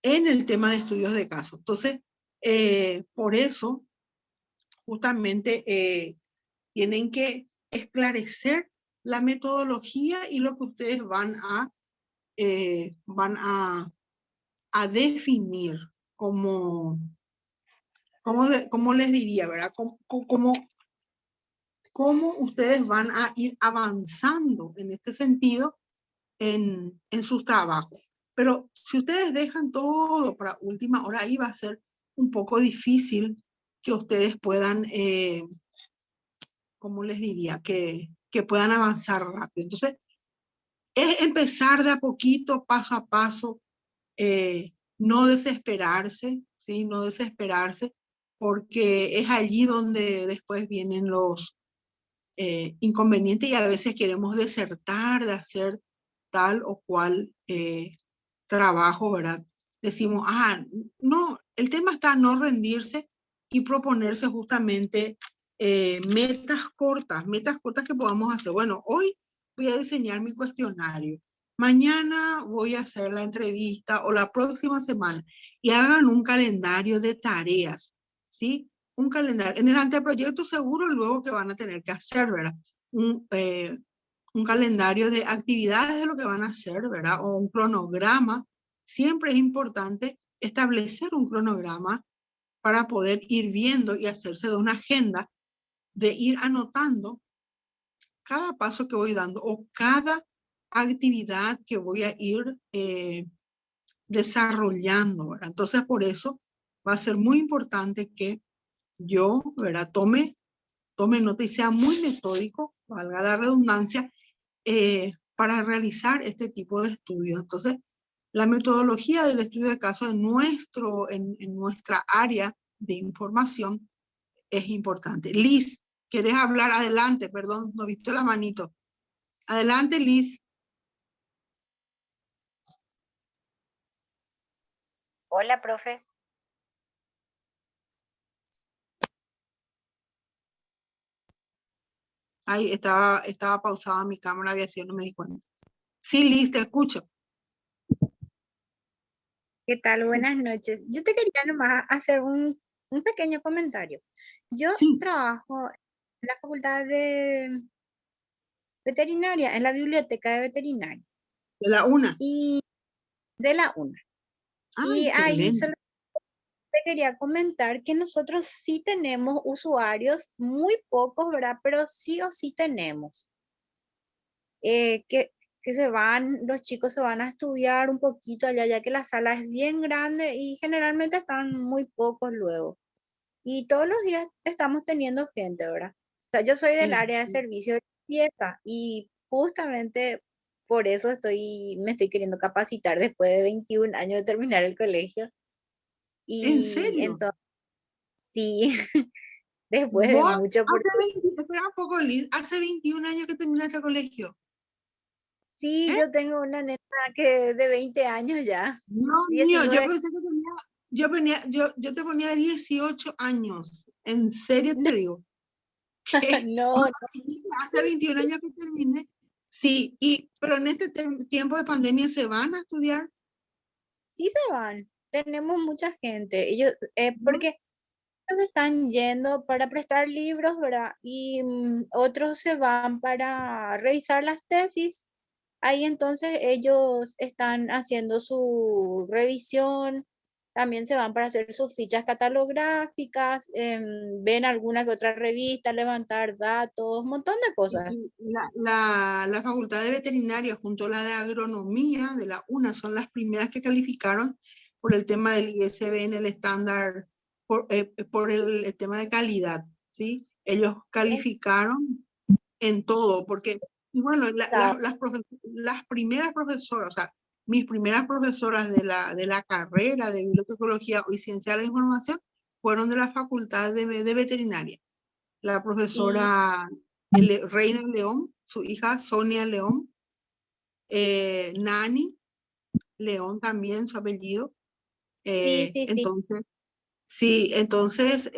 en el tema de estudios de caso. Entonces, por eso, justamente, tienen que esclarecer la metodología y lo que ustedes van a definir como les diría, ¿verdad? ¿Cómo ustedes van a ir avanzando en este sentido en sus trabajos? Pero si ustedes dejan todo para última hora, ahí va a ser un poco difícil que ustedes puedan, ¿cómo les diría? Que que puedan avanzar rápido. Entonces, es empezar de a poquito, paso a paso, no desesperarse, ¿sí? No desesperarse, porque es allí donde después vienen los inconvenientes y a veces queremos desertar de hacer tal o cual trabajo, ¿verdad? Decimos, no, el tema está en no rendirse y proponerse justamente metas cortas que podamos hacer. Bueno, hoy voy a diseñar mi cuestionario, mañana voy a hacer la entrevista o la próxima semana, y hagan un calendario de tareas, ¿sí? Un calendario. En el anteproyecto seguro luego que van a tener que hacer, ¿verdad? Un calendario de actividades de lo que van a hacer, ¿verdad? O un cronograma. Siempre es importante establecer un cronograma para poder ir viendo y hacerse de una agenda, de ir anotando cada paso que voy dando o cada actividad que voy a ir desarrollando, ¿verdad? Entonces, por eso va a ser muy importante que yo, ¿verdad? Tome nota y sea muy metódico, valga la redundancia, para realizar este tipo de estudios. Entonces, la metodología del estudio de caso en nuestra área de información es importante. Liz, ¿quieres hablar? Adelante, perdón, no viste la manito. Adelante, Liz. Hola, profe. Ahí estaba pausada mi cámara, había sido, no me di cuenta. Sí, Liz, te escucho. ¿Qué tal? Buenas noches. Yo te quería nomás hacer un pequeño comentario. Yo trabajo en la Facultad de Veterinaria, en la Biblioteca de Veterinaria. De la UNA. Y de la UNA. Y ahí solo te quería comentar que nosotros sí tenemos usuarios, muy pocos, ¿verdad? Pero sí o sí tenemos. Que se van, los chicos se van a estudiar un poquito allá, ya que la sala es bien grande y generalmente están muy pocos luego. Y todos los días estamos teniendo gente, ¿verdad? O sea, yo soy del área de servicio de limpieza y justamente por eso me estoy queriendo capacitar después de 21 años de terminar el colegio. Y ¿En serio? entonces, sí, después de mucho. Espera un poco, Liz, hace 21 años que terminaste el colegio. Sí, yo tengo una nena que de 20 años ya. No, mío, yo pensé que yo te ponía 18 años. En serio te digo. No, hace 21 años que terminé. Sí, pero en este tiempo de pandemia ¿se van a estudiar? Sí se van. Tenemos mucha gente. Ellos, porque ellos están yendo para prestar libros, ¿verdad? Y otros se van para revisar las tesis. Ahí entonces ellos están haciendo su revisión, también se van para hacer sus fichas catalográficas, ven alguna que otra revista, levantar datos, un montón de cosas. La Facultad de Veterinaria junto a la de Agronomía de la UNA son las primeras que calificaron por el tema del ISBN, el estándar, por el tema de calidad, ¿sí? Ellos calificaron en todo, porque, y bueno, las primeras profesoras, o sea, mis primeras profesoras de la carrera de bibliotecología y ciencia de la información fueron de la Facultad de Veterinaria. La profesora Reina León, su hija Sonia León, Nani León también, su apellido. Entonces,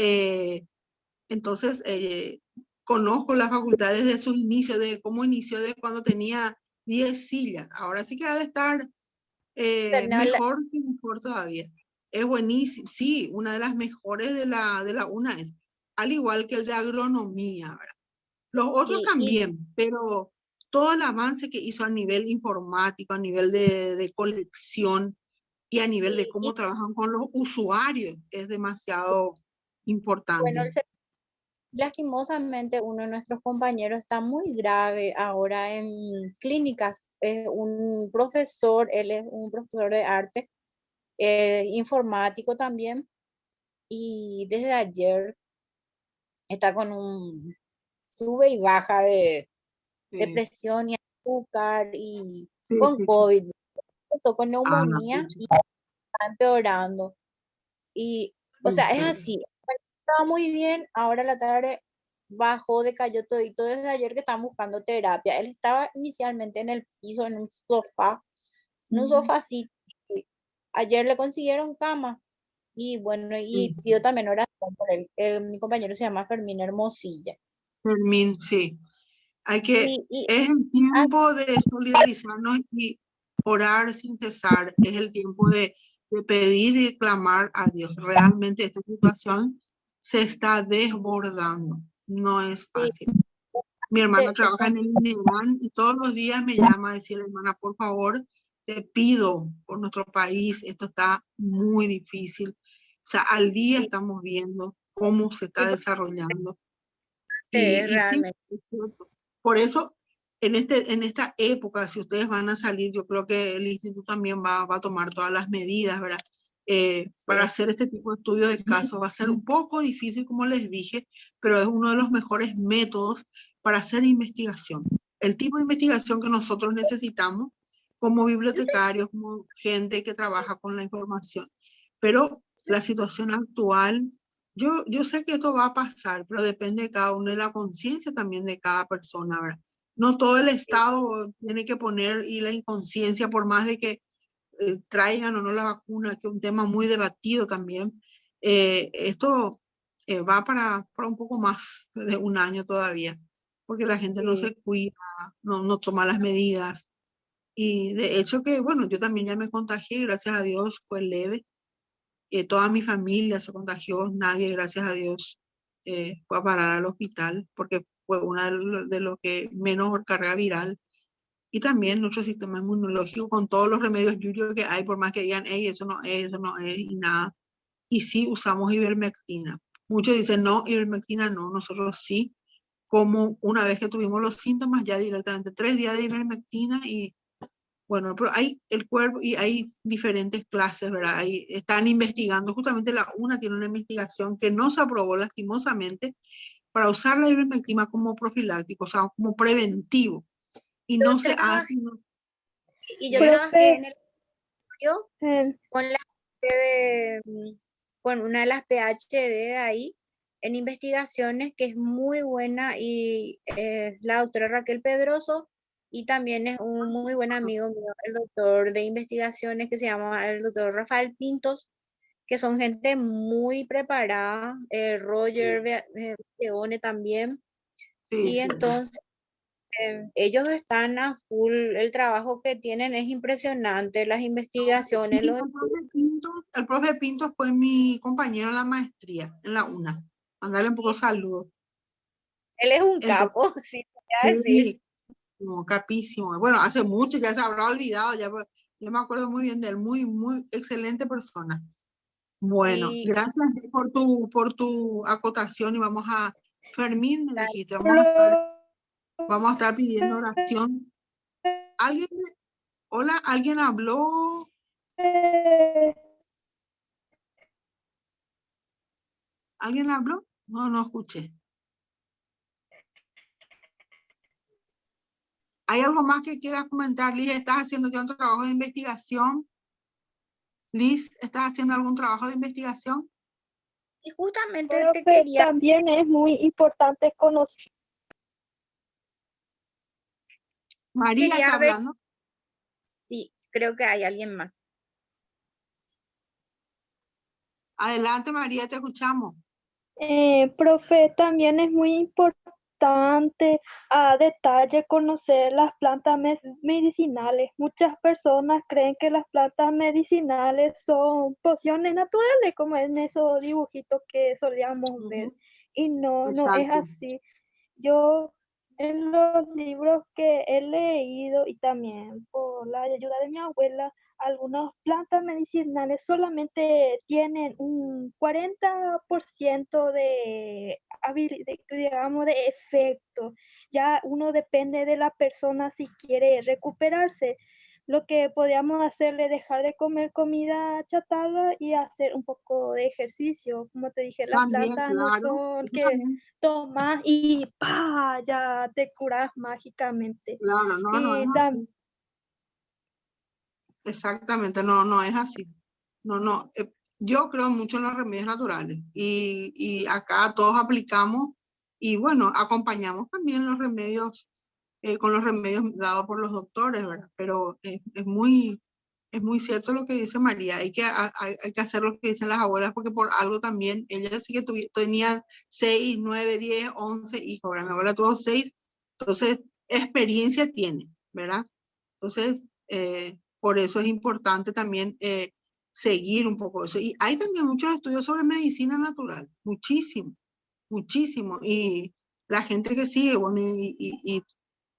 conozco la facultad desde sus inicios, de cómo inició de cuando tenía 10 sillas. Ahora sí que ha de estar mejor todavía. Es buenísimo. Sí, una de las mejores de la UNA es, al igual que el de agronomía, ¿verdad? Los otros también, pero todo el avance que hizo a nivel informático, a nivel de colección y a nivel de cómo trabajan con los usuarios es demasiado importante. Bueno, lastimosamente uno de nuestros compañeros está muy grave ahora en clínicas. Es un profesor, él es un profesor de arte, informático también, y desde ayer está con un sube y baja de Sí, depresión y azúcar y sí, con sí, sí. COVID. Empezó con Ah, neumonía pucha, y está empeorando. Y, o sea, es pucha. así. Estaba muy bien, ahora a la tarde bajó, decayó todito desde ayer que estaba buscando terapia. Él estaba inicialmente en el piso, en un sofá así. Ayer le consiguieron cama y bueno, Sí, y sí. pidió también oración por él. Mi compañero se llama Fermín Hermosilla. Fermín, sí. Hay que, Y es el tiempo de solidarizarnos y orar sin cesar. Es el tiempo de pedir y clamar a Dios. Realmente esta situación se está desbordando. No es sí, fácil. Mi hermano trabaja son, en el INEVAN y todos los días me llama a decir, hermana, por favor, te pido por nuestro país, esto está muy difícil. O sea, al día sí, estamos viendo cómo se está sí, desarrollando. Y sí, realmente. es cierto. Por eso, en esta época, si ustedes van a salir, yo creo que el instituto también va a tomar todas las medidas, ¿verdad? Para Sí, hacer este tipo de estudio de casos. Va a ser un poco difícil, como les dije, pero es uno de los mejores métodos para hacer investigación. El tipo de investigación que nosotros necesitamos como bibliotecarios, como gente que trabaja con la información. Pero la situación actual, yo sé que esto va a pasar, pero depende de cada uno, de la conciencia también de cada persona, ¿verdad? No todo el Estado tiene que poner y la inconsciencia, por más de que traigan o no la vacuna, que es un tema muy debatido también. Esto va para un poco más de un año todavía, porque la gente no sí, se cuida, no toma las medidas. Y de hecho que, bueno, yo también ya me contagié, gracias a Dios, fue leve. Toda mi familia se contagió, nadie, gracias a Dios, fue a parar al hospital, porque fue una de los que menos carga viral. Y también nuestro sistema inmunológico con todos los remedios yuyos que hay, por más que digan, hey, eso no es, y nada. Y sí usamos ivermectina. Muchos dicen, no, ivermectina no, nosotros sí, como una vez que tuvimos los síntomas, ya directamente 3 días de ivermectina y bueno, pero hay el cuerpo y hay diferentes clases, ¿verdad? Ahí están investigando, justamente la una tiene una investigación que no se aprobó lastimosamente para usar la ivermectina como profiláctico, o sea, como preventivo. Y yo no se trabajé, hace, y yo ¿sí? trabajé Profe, en el estudio eh, con la gente con una de las PhD de ahí en investigaciones que es muy buena y es la doctora Raquel Pedroso y también es un muy buen amigo mío, el doctor de investigaciones que se llama el doctor Rafael Pintos, que son gente muy preparada, Roger Beone también, Sí, y sí. entonces ellos están a full, el trabajo que tienen es impresionante, las Sí, investigaciones, los el profe Pinto fue mi compañero en la maestría, en la UNA. Mandarle un poco saludos. él es un Entonces, capo, sí, te voy a decir. sí, como capísimo. Bueno, hace mucho, ya se habrá olvidado, ya, yo me acuerdo muy bien de él, muy, muy excelente persona. Bueno, Y gracias por tu acotación y vamos a, Fermín, me dale, dijiste, profe, vamos a estar pidiendo oración. ¿Alguien, hola, alguien habló? ¿Alguien habló? No, no escuché. ¿Hay algo más que quieras comentar, Liz? ¿Estás haciendo ya un trabajo de investigación? Liz, ¿estás haciendo algún trabajo de investigación? y justamente te profe, quería, también es muy importante conocer. María está quería ver hablando. si creo que hay alguien más. Adelante, María, te escuchamos. Profe, también es muy importante a detalle conocer las plantas medicinales. Muchas personas creen que las plantas medicinales son pociones naturales, como en esos dibujitos que solíamos ver. Y no, no es Exacto. así. Yo en los libros que he leído y también por la ayuda de mi abuela, algunas plantas medicinales solamente tienen un 40% digamos, de efecto. Ya uno depende de la persona si quiere recuperarse. lo que podíamos hacerle dejar de comer comida chatarra y hacer un poco de ejercicio. Como te dije, las También, plantas no claro, son eso que también, tomas y ¡pah! Ya te curas mágicamente. claro, no es Y así. Exactamente, no es así. No, yo creo mucho en los remedios naturales y acá todos aplicamos y bueno, acompañamos también los remedios con los remedios dados por los doctores, ¿verdad? Pero es muy cierto lo que dice María, hay que hacer lo que dicen las abuelas porque por algo también, ellas sí que tenían 6, 9, 10, 11 hijos, ¿verdad? Mi abuela tuvo 6, entonces experiencia tiene, ¿verdad? Entonces, por eso es importante también seguir un poco eso. Y hay también muchos estudios sobre medicina natural, muchísimo, muchísimo. Y la gente que sigue, bueno,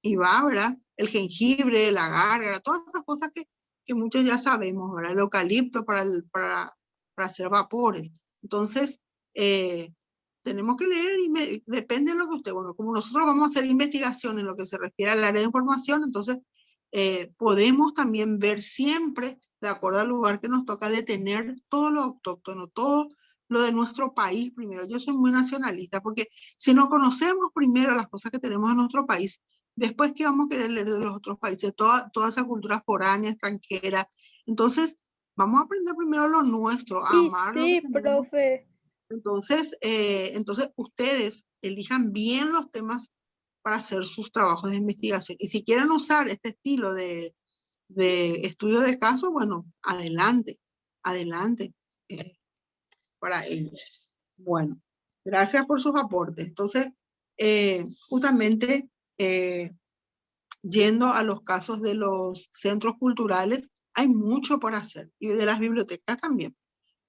y va, ¿verdad? El jengibre, la gárgara, todas esas cosas que muchos ya sabemos, ¿verdad? El eucalipto para hacer vapores. Entonces, tenemos que leer y depende de lo que usted, bueno, como nosotros vamos a hacer investigación en lo que se refiere al área de información, entonces podemos también ver siempre, de acuerdo al lugar que nos toca, detener todo lo autóctono, todo lo de nuestro país primero. Yo soy muy nacionalista porque si no conocemos primero las cosas que tenemos en nuestro país, después que vamos a querer leer de los otros países, toda esa cultura foránea, extranjera, entonces vamos a aprender primero lo nuestro, a Y amar lo que sí, tenemos. profe. Entonces ustedes elijan bien los temas para hacer sus trabajos de investigación. Y si quieren usar este estilo de estudio de caso, bueno, adelante, adelante para ellos. Bueno, gracias por sus aportes. Entonces, justamente yendo a los casos de los centros culturales, hay mucho por hacer y de las bibliotecas también.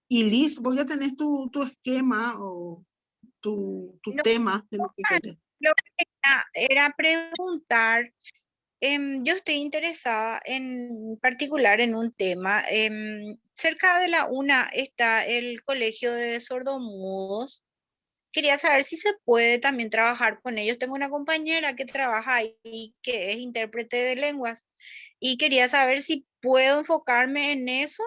Y Liz, voy a tener tu esquema o tu No, tema de lo que querés. lo que quería era preguntar, yo estoy interesada en particular en un tema. Cerca de la UNA está el Colegio de Sordomudos. Quería saber si se puede también trabajar con ellos. Tengo una compañera que trabaja ahí, que es intérprete de lenguas, y quería saber si puedo enfocarme en eso.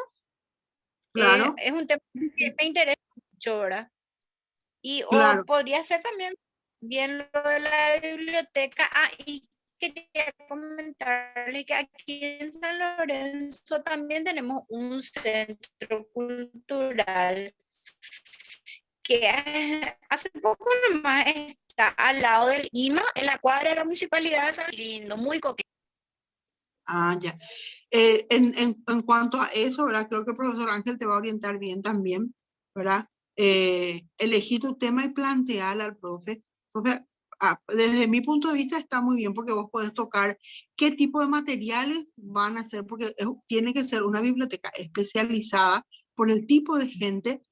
Claro, Es un tema que me interesa mucho, ¿verdad? Y claro. o podría ser también bien lo de la biblioteca. Y quería comentarle que aquí en San Lorenzo también tenemos un centro cultural que hace poco nomás está al lado del IMA, en la cuadra de la Municipalidad de San Lindo, muy coqueto. Ah, ya. En cuanto a eso, ¿verdad? Creo que el profesor Ángel te va a orientar bien también, ¿verdad? Elegí tu tema y plantearle al profe. Profe, desde mi punto de vista está muy bien porque vos podés tocar qué tipo de materiales van a ser, porque tiene que ser una biblioteca especializada por el tipo de gente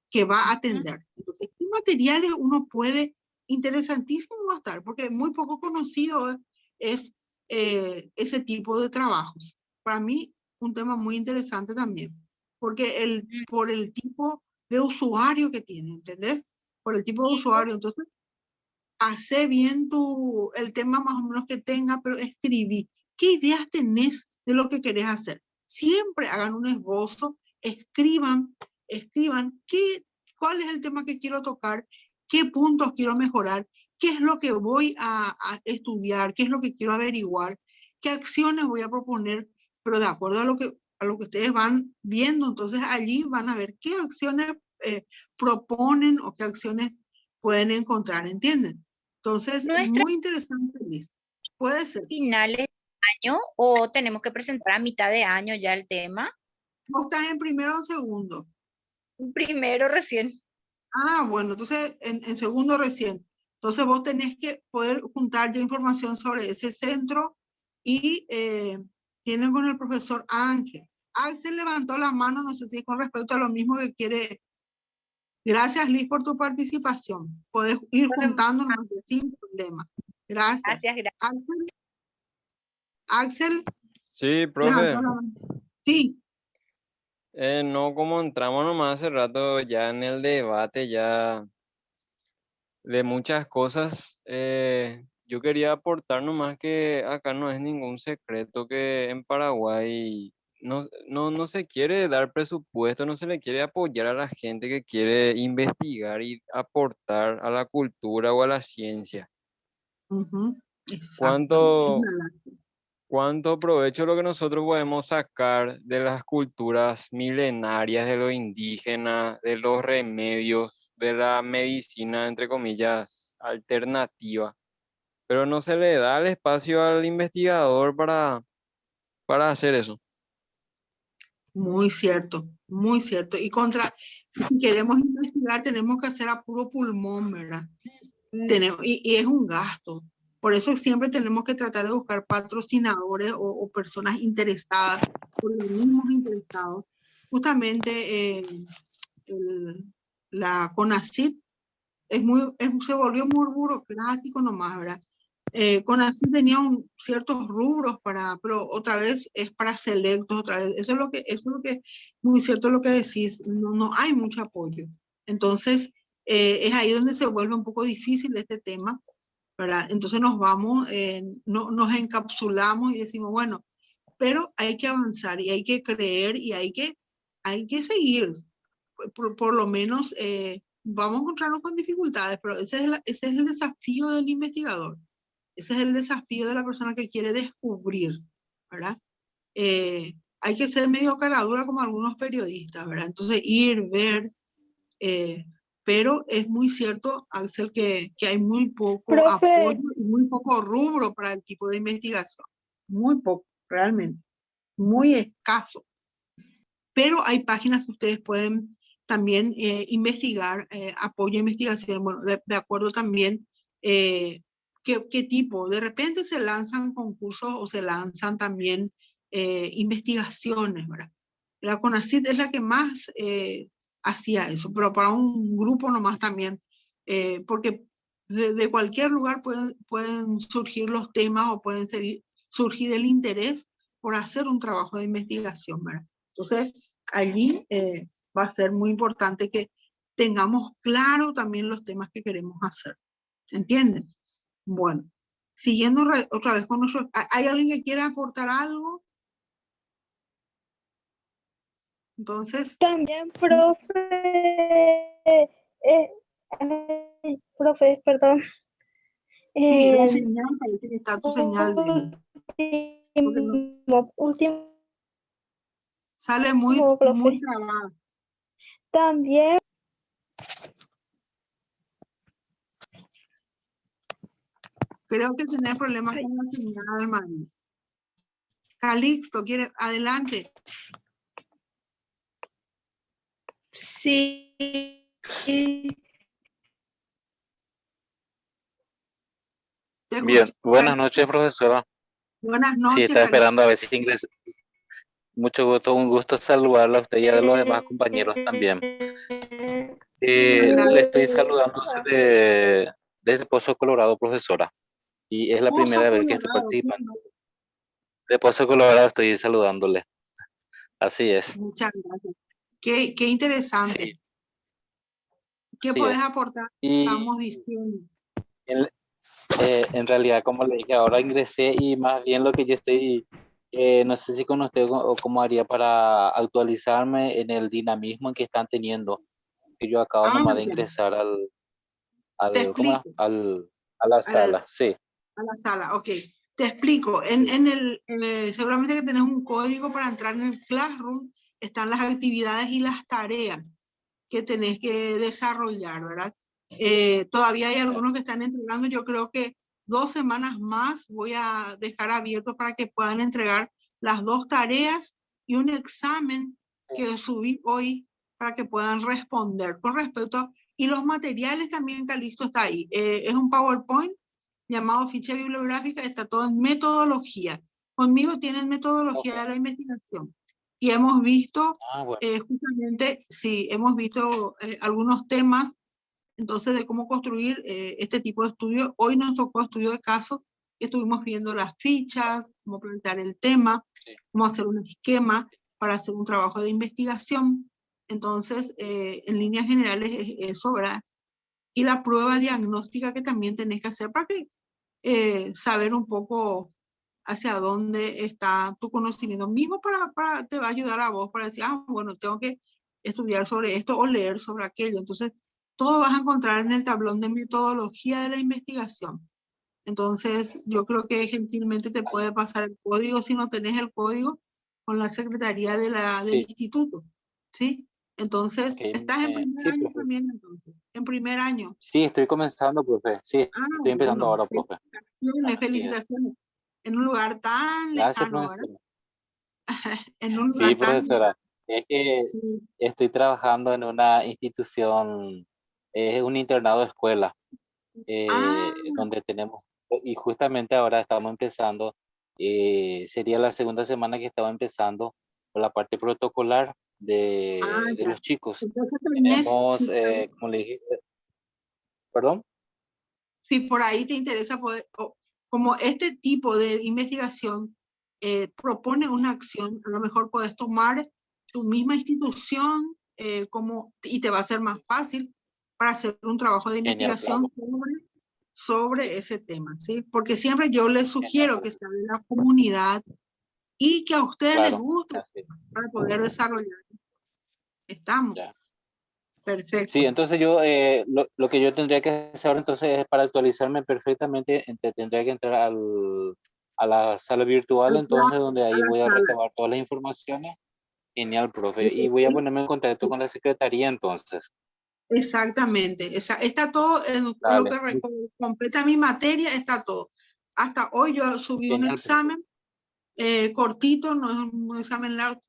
que va a atender. Entonces, ¿qué materiales uno puede, interesantísimo va a estar? Porque muy poco conocido es ese tipo de trabajos. Para mí, un tema muy interesante también, porque por el tipo de usuario que tiene, ¿entendés? Por el tipo de usuario. Entonces, hace bien el tema más o menos que tenga, pero escribí. ¿Qué ideas tenés de lo que querés hacer? Siempre hagan un esbozo, escriban cuál es el tema que quiero tocar, qué puntos quiero mejorar, qué es lo que voy a estudiar, qué es lo que quiero averiguar, qué acciones voy a proponer, pero de acuerdo a lo que ustedes van viendo, entonces allí van a ver qué acciones proponen o qué acciones pueden encontrar, ¿entienden? Entonces, ¿Nuestra muy interesante, Liz. Puede ser. finales de año o tenemos que presentar a mitad de año ya el tema? ¿Vos estás en primero o en segundo? Primero recién. Bueno, entonces en segundo recién. Entonces vos tenés que poder juntar ya información sobre ese centro y tienen con el profesor Ángel. Axel levantó la mano, no sé si con respecto a lo mismo que quiere. Gracias, Liz, por tu participación. Podés ir juntándonos sin problema. Gracias. Gracias. Axel. Sí, levantó profe. la mano. Sí. No, como entramos nomás hace rato ya en el debate ya de muchas cosas, yo quería aportar nomás que acá no es ningún secreto que en Paraguay no se quiere dar presupuesto, no se le quiere apoyar a la gente que quiere investigar y aportar a la cultura o a la ciencia. Exactamente. ¿Cuánto provecho lo que nosotros podemos sacar de las culturas milenarias, de los indígenas, de los remedios, de la medicina, entre comillas, alternativa? Pero no se le da el espacio al investigador para hacer eso. Muy cierto, muy cierto. Y si queremos investigar, tenemos que hacer a puro pulmón, ¿verdad? Y es un gasto. Por eso siempre tenemos que tratar de buscar patrocinadores o personas interesadas, organismos interesados. Justamente la CONACYT se volvió muy burocrático nomás, ¿verdad? CONACYT tenía ciertos rubros pero otra vez es para selectos, otra vez. Eso es lo que muy cierto lo que decís, no hay mucho apoyo. Entonces, es ahí donde se vuelve un poco difícil este tema, ¿verdad? Entonces nos encapsulamos y decimos, bueno, pero hay que avanzar y hay que creer y hay que seguir. Por lo menos vamos a encontrarnos con dificultades, pero ese es el desafío del investigador. Ese es el desafío de la persona que quiere descubrir, ¿verdad? Hay que ser medio cara dura como algunos periodistas, ¿verdad? Entonces ir, ver, pero es muy cierto, Axel, que hay muy poco Profe, apoyo y muy poco rubro para el tipo de investigación. Muy poco, realmente. Muy escaso. Pero hay páginas que ustedes pueden también investigar, apoyo a investigación, bueno, de acuerdo también qué tipo. De repente se lanzan concursos o se lanzan también investigaciones, ¿verdad? La CONACYT es la que más hacía eso, pero para un grupo nomás también, porque de cualquier lugar pueden surgir los temas o pueden surgir el interés por hacer un trabajo de investigación, ¿verdad? Entonces, allí va a ser muy importante que tengamos claro también los temas que queremos hacer. ¿Entienden? Bueno, siguiendo otra vez con nosotros. ¿Hay alguien que quiera aportar algo? Entonces. También, profe, perdón. Sí, la señal, parece que está tu señal bien. Último, sale muy trabada. También. Creo que tenés problemas con la señal, María. Calixto, adelante. Sí. Bien, buenas noches, profesora. Buenas noches. Sí, estaba esperando a ver si inglés. Mucho gusto, un gusto saludarla a usted y a los demás compañeros también. Le estoy saludando desde Pozo Colorado, profesora. Y es la primera vez que estoy participando. De Pozo Colorado estoy saludándole. Así es. Muchas gracias. Qué interesante. Sí. ¿Qué puedes aportar? Estamos diciendo. En realidad, como le dije, ahora ingresé y más bien lo que yo estoy, no sé si con usted o cómo haría para actualizarme en el dinamismo que están teniendo. Que yo acabo nomás de ingresar a la sala, sí. A la sala, ok. Te explico. Seguramente que tenés un código para entrar en el Classroom. Están las actividades y las tareas que tenés que desarrollar, ¿verdad? Todavía hay algunos que están entregando. Yo creo que 2 semanas más voy a dejar abierto para que puedan entregar las 2 tareas y un examen que subí hoy para que puedan responder con respecto. Y los materiales también, Calixto, está ahí. Es un PowerPoint llamado ficha bibliográfica, está todo en metodología. Conmigo tienen metodología de la investigación. Y hemos visto, justamente, sí, hemos visto algunos temas, entonces, de cómo construir este tipo de estudio. Hoy nos tocó estudio de casos, estuvimos viendo las fichas, cómo plantear el tema, cómo hacer un esquema para hacer un trabajo de investigación. Entonces, en líneas generales es eso, ¿verdad? Y la prueba diagnóstica que también tenés que hacer para que saber un poco hacia dónde está tu conocimiento mismo te va a ayudar a vos para decir, bueno, tengo que estudiar sobre esto o leer sobre aquello. Entonces, todo vas a encontrar en el tablón de metodología de la investigación. Entonces, yo creo que gentilmente te puede pasar el código, si no tenés el código, con la secretaría del instituto, ¿sí? Entonces, ¿estás en primer año también entonces? ¿En primer año? Sí, estoy comenzando, profe. Sí, estoy empezando ahora, profe. Felicitaciones. En un lugar tan Gracias, lejano, profesora. ¿verdad? En un lugar Sí, tan profesora. Es que estoy trabajando en una institución, es un internado de escuela, donde tenemos, y justamente ahora estamos empezando, sería la segunda semana que estaba empezando con la parte protocolar de los chicos. Entonces, Tenemos, como le dije, perdón. Si por ahí te interesa poder, como este tipo de investigación propone una acción, a lo mejor puedes tomar tu misma institución y te va a ser más fácil para hacer un trabajo de investigación sobre ese tema, ¿sí? Porque siempre yo les sugiero que sea de la comunidad y que a ustedes les guste para poder desarrollar. ¿Estamos? Perfecto. Sí, entonces yo, lo que yo tendría que hacer ahora entonces es para actualizarme perfectamente, tendría que entrar a la sala virtual, entonces donde ahí voy a recabar todas las informaciones. Genial, profe. Y voy a ponerme en contacto con la secretaría entonces. Exactamente. Está todo en lo que completa mi materia, está todo. Hasta hoy yo subí un examen cortito, no es un examen largo,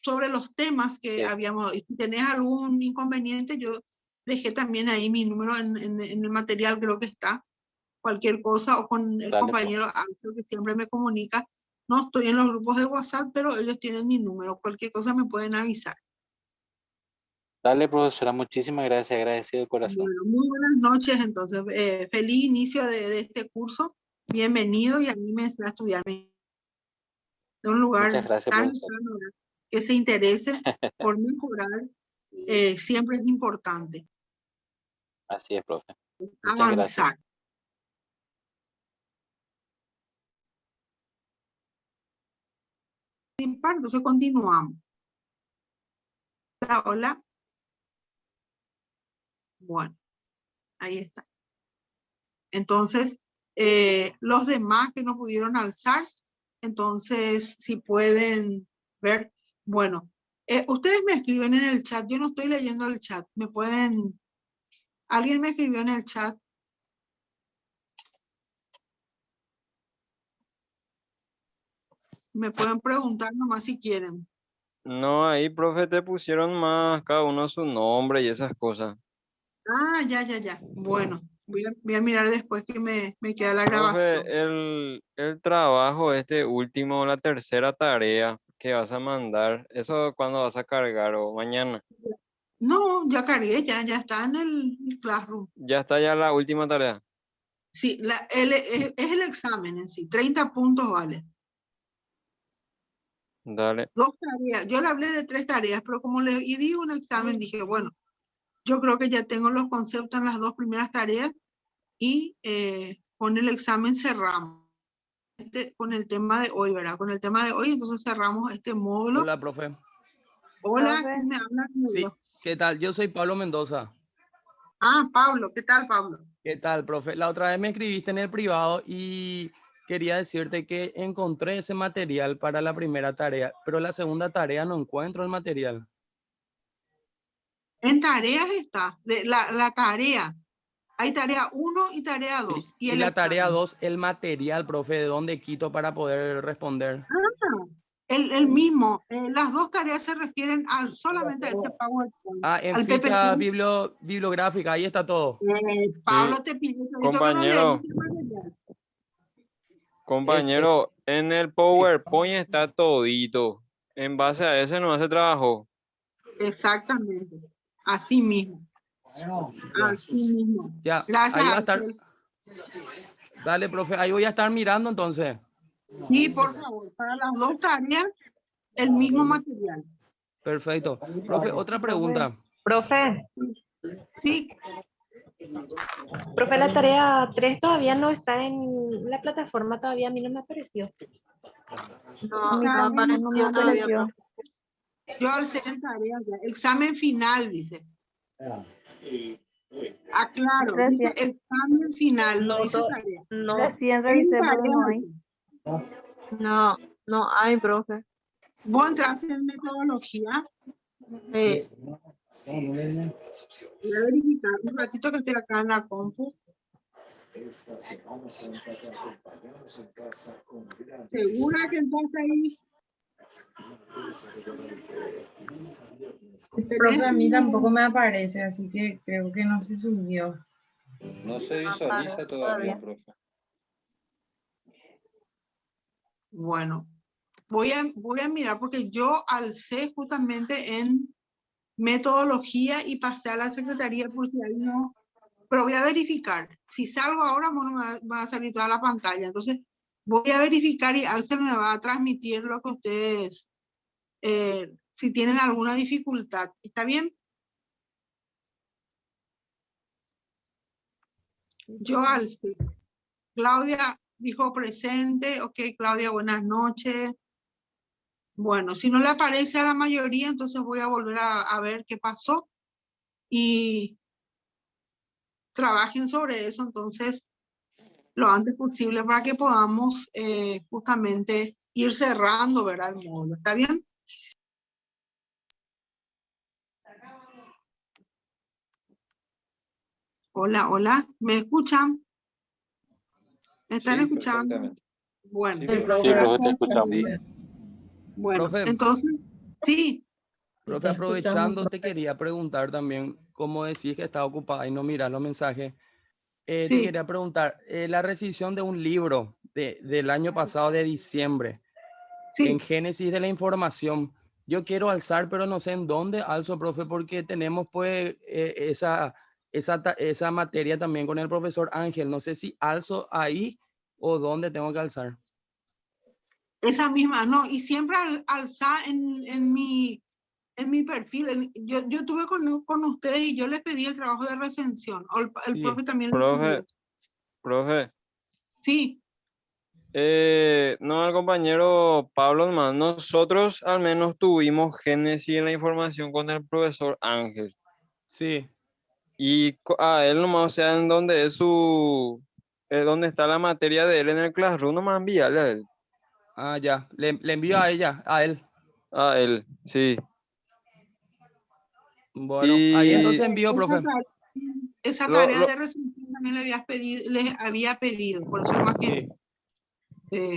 sobre los temas que habíamos. Y si tenés algún inconveniente, yo dejé también ahí mi número en el material, creo que está. Cualquier cosa, o con el compañero Axel, que siempre me comunica. No estoy en los grupos de WhatsApp, pero ellos tienen mi número. Cualquier cosa me pueden avisar. Dale, profesora, muchísimas gracias, agradecido de corazón. Bueno, muy buenas noches, entonces, feliz inicio de este curso, bienvenido y anímense a estudiar de un lugar tan que se interese por mejorar, siempre es importante. Así es, profe. Avanzar. Entonces continuamos. Hola. Bueno, ahí está. Entonces, los demás que no pudieron alzar, entonces, si pueden ver, bueno, ustedes me escriben en el chat, yo no estoy leyendo el chat, alguien me escribió en el chat. Me pueden preguntar nomás si quieren. No, ahí, profe, te pusieron más cada uno su nombre y esas cosas. Ah, ya. Bueno, voy a mirar después que me queda la Profe, grabación. el trabajo este último, la tercera tarea que vas a mandar, ¿eso cuándo vas a cargar o mañana? No, ya cargué, ya está en el Classroom. Ya está ya la última tarea. Sí, es el examen en sí, 30 puntos vale. Dale. 2 tareas, yo le hablé de 3 tareas, pero como le di un examen, dije, bueno, yo creo que ya tengo los conceptos en las 2 primeras tareas y con el examen cerramos. Con el tema de hoy, ¿verdad? Con el tema de hoy, entonces cerramos este módulo. Hola, profe. Hola, ¿quién me habla? Sí, ¿qué tal? Yo soy Pablo Mendoza. Ah, Pablo, ¿qué tal, Pablo? ¿Qué tal, profe? La otra vez me escribiste en el privado y quería decirte que encontré ese material para la primera tarea, pero la segunda tarea no encuentro el material. En tareas está, la tarea. Hay tarea 1 y tarea 2. Sí, y la tarea 2, el material, profe, ¿de dónde quito para poder responder? El mismo. Las 2 tareas se refieren solamente a este PowerPoint. Ah, en al ficha PPT. bibliográfica, ahí está todo. Pablo, Sí. te pidió Compañero, compañero, en el PowerPoint está todito. En base a ese no se trabajó. Exactamente. Así mismo. Así mismo. Ya, Gracias. ahí va a estar. Dale, profe, ahí voy a estar mirando entonces. Sí, por favor, para las 2 tareas, el mismo material. Perfecto. Profe, otra pregunta. Profe. Sí. Profe, la tarea 3 todavía no está en la plataforma, todavía a mí no me apareció. A mí tampoco no me apareció. Yo al ser en tarea ya. Examen final, dice. Ah, claro, dice examen final, no dice tarea. No, Recién revisé, En pero tarea, no hay. No, no hay, profe. vos entras en metodología. Sí. Voy a verificar un ratito que estoy acá en la compu. ¿Segura que estás ahí? Profe, a mí tampoco me aparece, así que creo que no se subió. No se visualiza todavía, profe. Bueno, voy a mirar porque yo alcé justamente en metodología y pasé a la secretaría por si ahí no, pero voy a verificar. Si salgo ahora, bueno, va a salir toda la pantalla. Entonces, voy a verificar y Axel me va a transmitir lo que ustedes, si tienen alguna dificultad. ¿Está bien? Yo alcé. Claudia dijo presente. Ok, Claudia, buenas noches. Bueno, si no le aparece a la mayoría, entonces voy a volver a ver qué pasó y trabajen sobre eso entonces lo antes posible para que podamos justamente ir cerrando, ¿verdad? El módulo. ¿Está bien? Hola, hola, ¿me escuchan? ¿Me están Sí, escuchando? perfectamente. Bueno, Sí, Sí, profe, te escuchamos. bueno, Profe, entonces, sí. profe, aprovechando, te quería preguntar también, como decís que está ocupada y no miras los mensajes, te Sí. quería preguntar, la rescisión de un libro del año pasado de diciembre, en Génesis de la Información, yo quiero alzar, pero no sé en dónde alzo, profe, porque tenemos pues esa materia también con el profesor Ángel, no sé si alzo ahí o dónde tengo que alzar. Esa misma, no, y siempre alzar en mi perfil. Yo estuve con ustedes y yo les pedí el trabajo de recensión. O el Sí. profe también lo Profe, pidió. profe. Sí. No, el compañero Pablo, nomás. Nosotros al menos tuvimos Génesis en la información con el profesor Ángel. Sí. Y a él nomás, o sea, en donde es donde está la materia de él en el Classroom, nomás enviarle a él. Ah, ya. Le envío a ella, a él. A él, sí. Bueno, Y ahí entonces envío, profe. Esa tarea de recensión también les había pedido, por eso más que...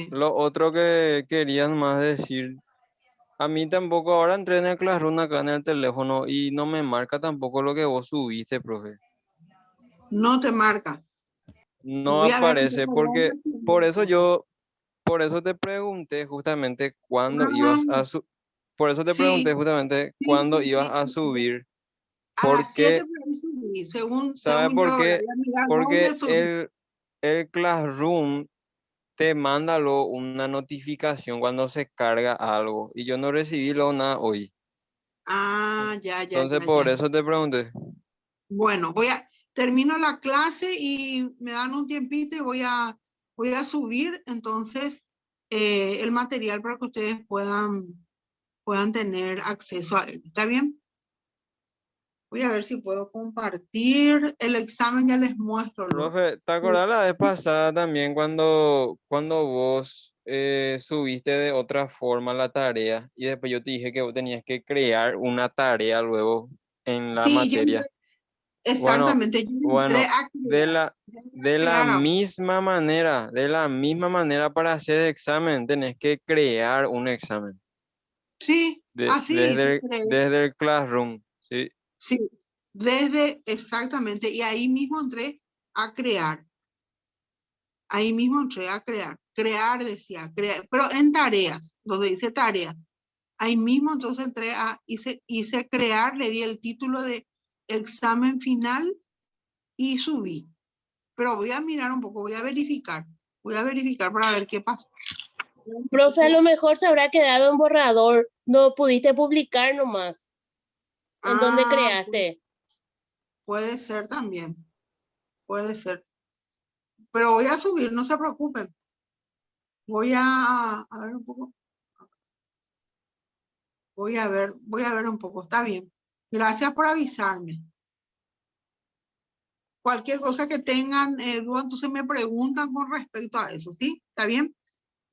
Lo otro que quería más decir, a mí tampoco ahora entré en el Classroom acá en el teléfono y no me marca tampoco lo que vos subiste, profe. No te marca. No Voy a ver, aparece porque por eso te pregunté justamente cuándo ibas a por eso te pregunté justamente cuándo ibas a subir. A las 7 Porque, por ahí subí, según ¿sabe por yo, qué? voy a mirar Porque dónde subí. el Classroom te manda luego una notificación cuando se carga algo y yo no recibí luego nada hoy. Ah, ya. Entonces por eso te pregunté. Bueno, termino la clase y me dan un tiempito y voy a subir entonces el material para que ustedes puedan tener acceso a él. ¿Está bien? Voy a ver si puedo compartir el examen, ya les muestro. Profe, ¿te acordás la vez pasada también cuando vos subiste de otra forma la tarea y después yo te dije que vos tenías que crear una tarea luego en la materia? Exactamente, yo entré a crear. De la misma manera para hacer el examen tenés que crear un examen. Sí, así desde el Classroom, sí. Sí, exactamente, y ahí mismo entré a crear. Ahí mismo entré a crear. Crear decía, pero en tareas, donde dice tareas. Ahí mismo entonces entré hice crear, le di el título de examen final y subí. Pero voy a mirar un poco, voy a verificar para ver qué pasa. Profe, a lo mejor se habrá quedado en borrador, no pudiste publicar nomás. ¿En dónde creaste? Puede ser también. puede ser. Pero voy a subir, no se preocupen. Voy a ver un poco. Voy a ver un poco, está bien. Gracias por avisarme. Cualquier cosa que tengan duda, entonces me preguntan con respecto a eso, ¿sí? ¿Está bien?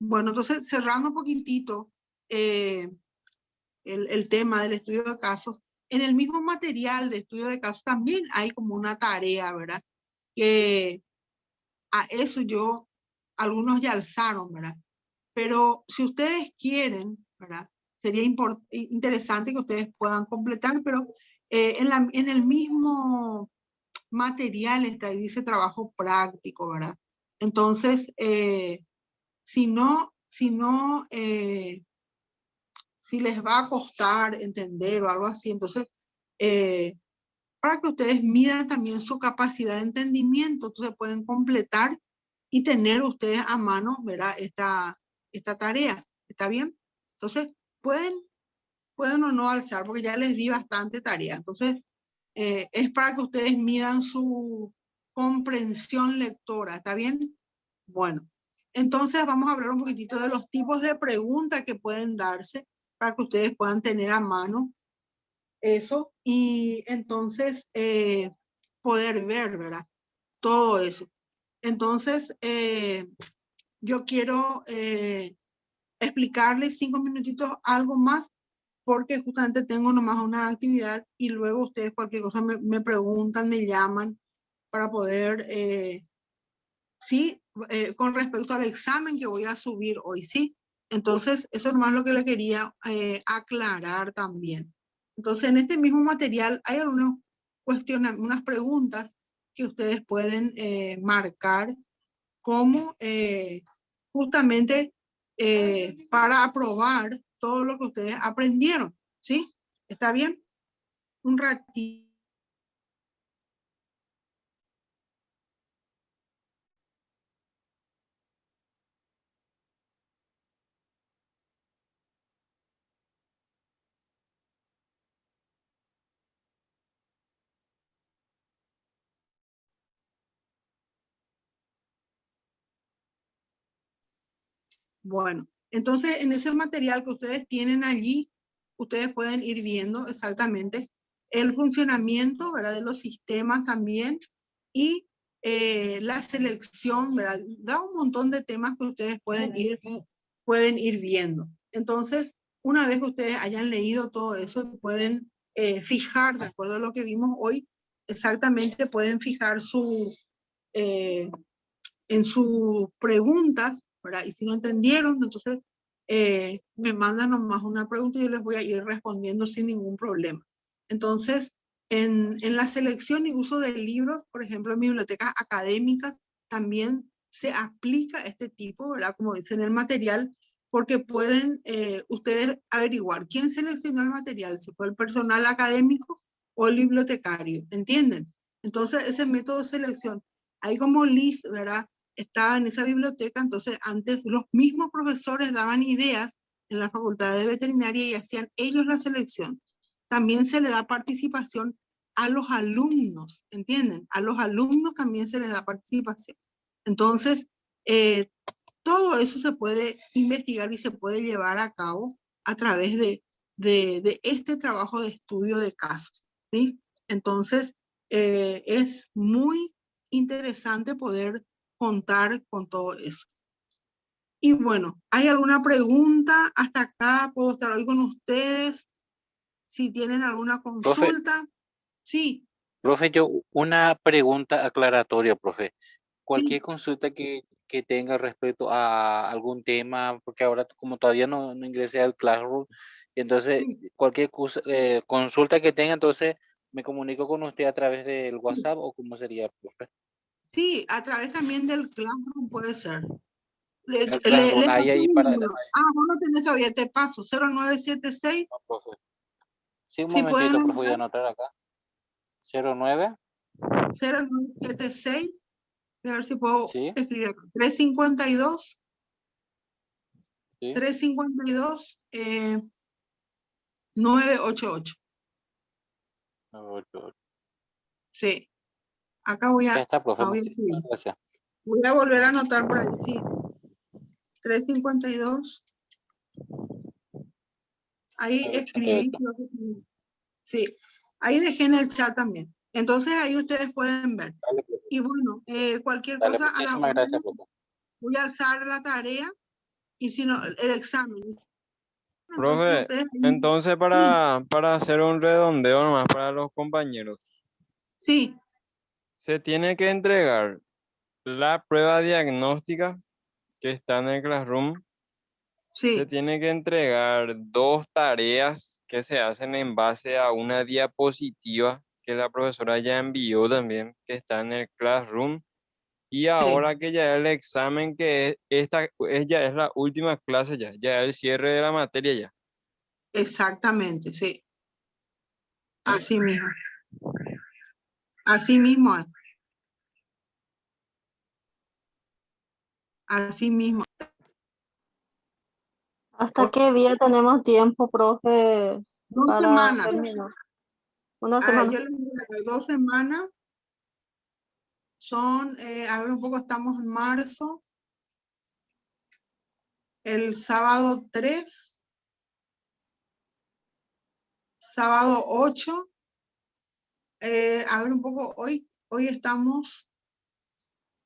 Bueno, entonces cerrando un poquitito el tema del estudio de casos, en el mismo material de estudio de casos también hay como una tarea, ¿verdad? Que a eso algunos ya alzaron, ¿verdad? Pero si ustedes quieren, ¿verdad? Sería interesante que ustedes puedan completar, pero en el mismo material está ahí, dice trabajo práctico, ¿verdad? Entonces, si les va a costar entender o algo así, entonces, para que ustedes midan también su capacidad de entendimiento, entonces pueden completar y tener ustedes a mano, ¿verdad? Esta tarea, ¿está bien? Entonces, pueden o no alzar, porque ya les di bastante tarea. Entonces, es para que ustedes midan su comprensión lectora, ¿está bien? Bueno, entonces vamos a hablar un poquitito de los tipos de preguntas que pueden darse para que ustedes puedan tener a mano eso y entonces poder ver, ¿verdad? Todo eso. Entonces, yo quiero explicarles 5 minutitos algo más porque justamente tengo nomás una actividad y luego ustedes cualquier cosa me preguntan, me llaman para poder, sí, con respecto al examen que voy a subir hoy, sí. Entonces, eso es nomás lo que le quería aclarar también. Entonces, en este mismo material hay algunas unas preguntas que ustedes pueden marcar como justamente para aprobar todo lo que ustedes aprendieron, ¿sí? ¿Está bien? Un ratito. Bueno, entonces en ese material que ustedes tienen allí, ustedes pueden ir viendo exactamente el funcionamiento, ¿verdad? De los sistemas también y la selección, ¿verdad? Da un montón de temas que ustedes pueden ir viendo. Entonces, una vez que ustedes hayan leído todo eso, pueden fijar, de acuerdo a lo que vimos hoy, exactamente pueden fijar en sus preguntas, ¿verdad? Y si no entendieron, entonces me mandan nomás una pregunta y yo les voy a ir respondiendo sin ningún problema. Entonces, en la selección y uso de libros, por ejemplo, en bibliotecas académicas, también se aplica este tipo, ¿verdad? Como dice en el material, porque pueden ustedes averiguar quién seleccionó el material, si fue el personal académico o el bibliotecario, ¿entienden? Entonces, ese método de selección, hay como list, ¿verdad? Estaba en esa biblioteca, entonces antes los mismos profesores daban ideas en la facultad de veterinaria y hacían ellos la selección. También se le da participación a los alumnos, ¿entienden? A los alumnos también se les da participación. Entonces, todo eso se puede investigar y se puede llevar a cabo a través de este trabajo de estudio de casos, ¿sí? Entonces, es muy interesante poder contar con todo eso. Y bueno, ¿hay alguna pregunta? Hasta acá puedo estar hoy con ustedes. Si tienen alguna consulta. Sí. Profe, yo una pregunta aclaratoria, profe. Cualquier consulta que tenga respecto a algún tema, porque ahora como todavía no ingresé al Classroom, entonces cualquier consulta que tenga, entonces me comunico con usted a través del WhatsApp o cómo sería, profe. Sí, a través también del Classroom puede ser. El Classroom hay ahí para... vos no tenés todavía, te paso, 0976. No, profe. Sí, un momentito, profe, voy a anotar acá. 09. 0976. A ver si puedo escribir. 352. Sí. 352. 988. 988. Sí. Acá voy Ya a, está, profe. voy a Muchísimas escribir. gracias. Voy a volver a anotar por ahí, sí. 352. Ahí escribí. 88. Sí, ahí dejé en el chat también. Entonces ahí ustedes pueden ver. Dale, profe. Y bueno, cualquier Dale, cosa a la muchísimas gracias, profe. voy a alzar la tarea y si no, el examen. Entonces Profe, ustedes... entonces para hacer un redondeo nomás para los compañeros. Sí. Se tiene que entregar la prueba diagnóstica que está en el Classroom. Sí. Se tiene que entregar 2 tareas que se hacen en base a una diapositiva que la profesora ya envió también, que está en el Classroom. Y ahora que ya el examen, que ya es la última clase ya es el cierre de la materia ya. Exactamente, sí. Así mismo. Así mismo es. Así mismo. ¿Hasta qué día tenemos tiempo, profe, 2 para semanas. terminar? Una Yo semana. les digo que 2 semanas son, a ver un poco, estamos en marzo. El sábado 3, sábado 8, a ver un poco, hoy estamos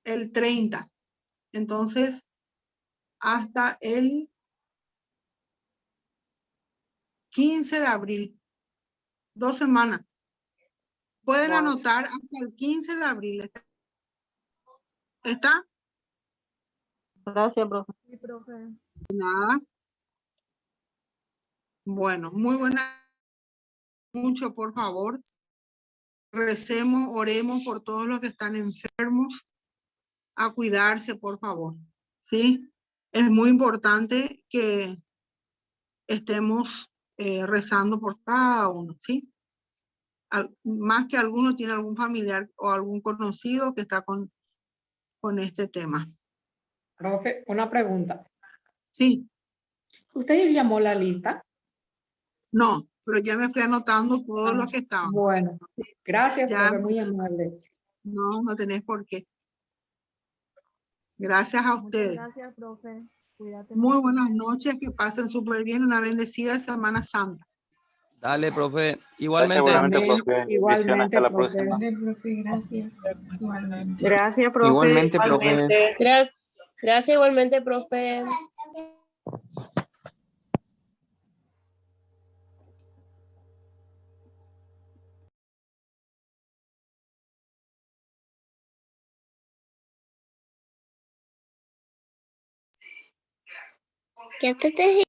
el 30, entonces hasta el 15 de abril, 2 semanas. Pueden Bueno. anotar hasta el 15 de abril. ¿Está? Gracias, profe. Sí, profe. Nada. Bueno, muy buena. Mucho, por favor. Recemos, oremos por todos los que están enfermos. A cuidarse, por favor. ¿Sí? Es muy importante que estemos rezando por cada uno, ¿sí? Más que alguno tiene algún familiar o algún conocido que está con este tema. Profe, una pregunta. Sí. ¿Usted llamó la lista? No, pero ya me estoy anotando todos los que estaban. Bueno, gracias, Ya. profe, muy amable. No, no tenés por qué. Gracias a ustedes. Gracias, profe. Cuídate Muy mucho. buenas noches, que pasen súper bien, una bendecida Semana Santa. Dale, profe. Gracias, Igualmente. igualmente, Amén. profe. Bendición, Igualmente, hasta la profe. próxima. Profe, gracias. Igualmente. Gracias, profe. Igualmente, profe. Gracias igualmente, profe. ¿Qué te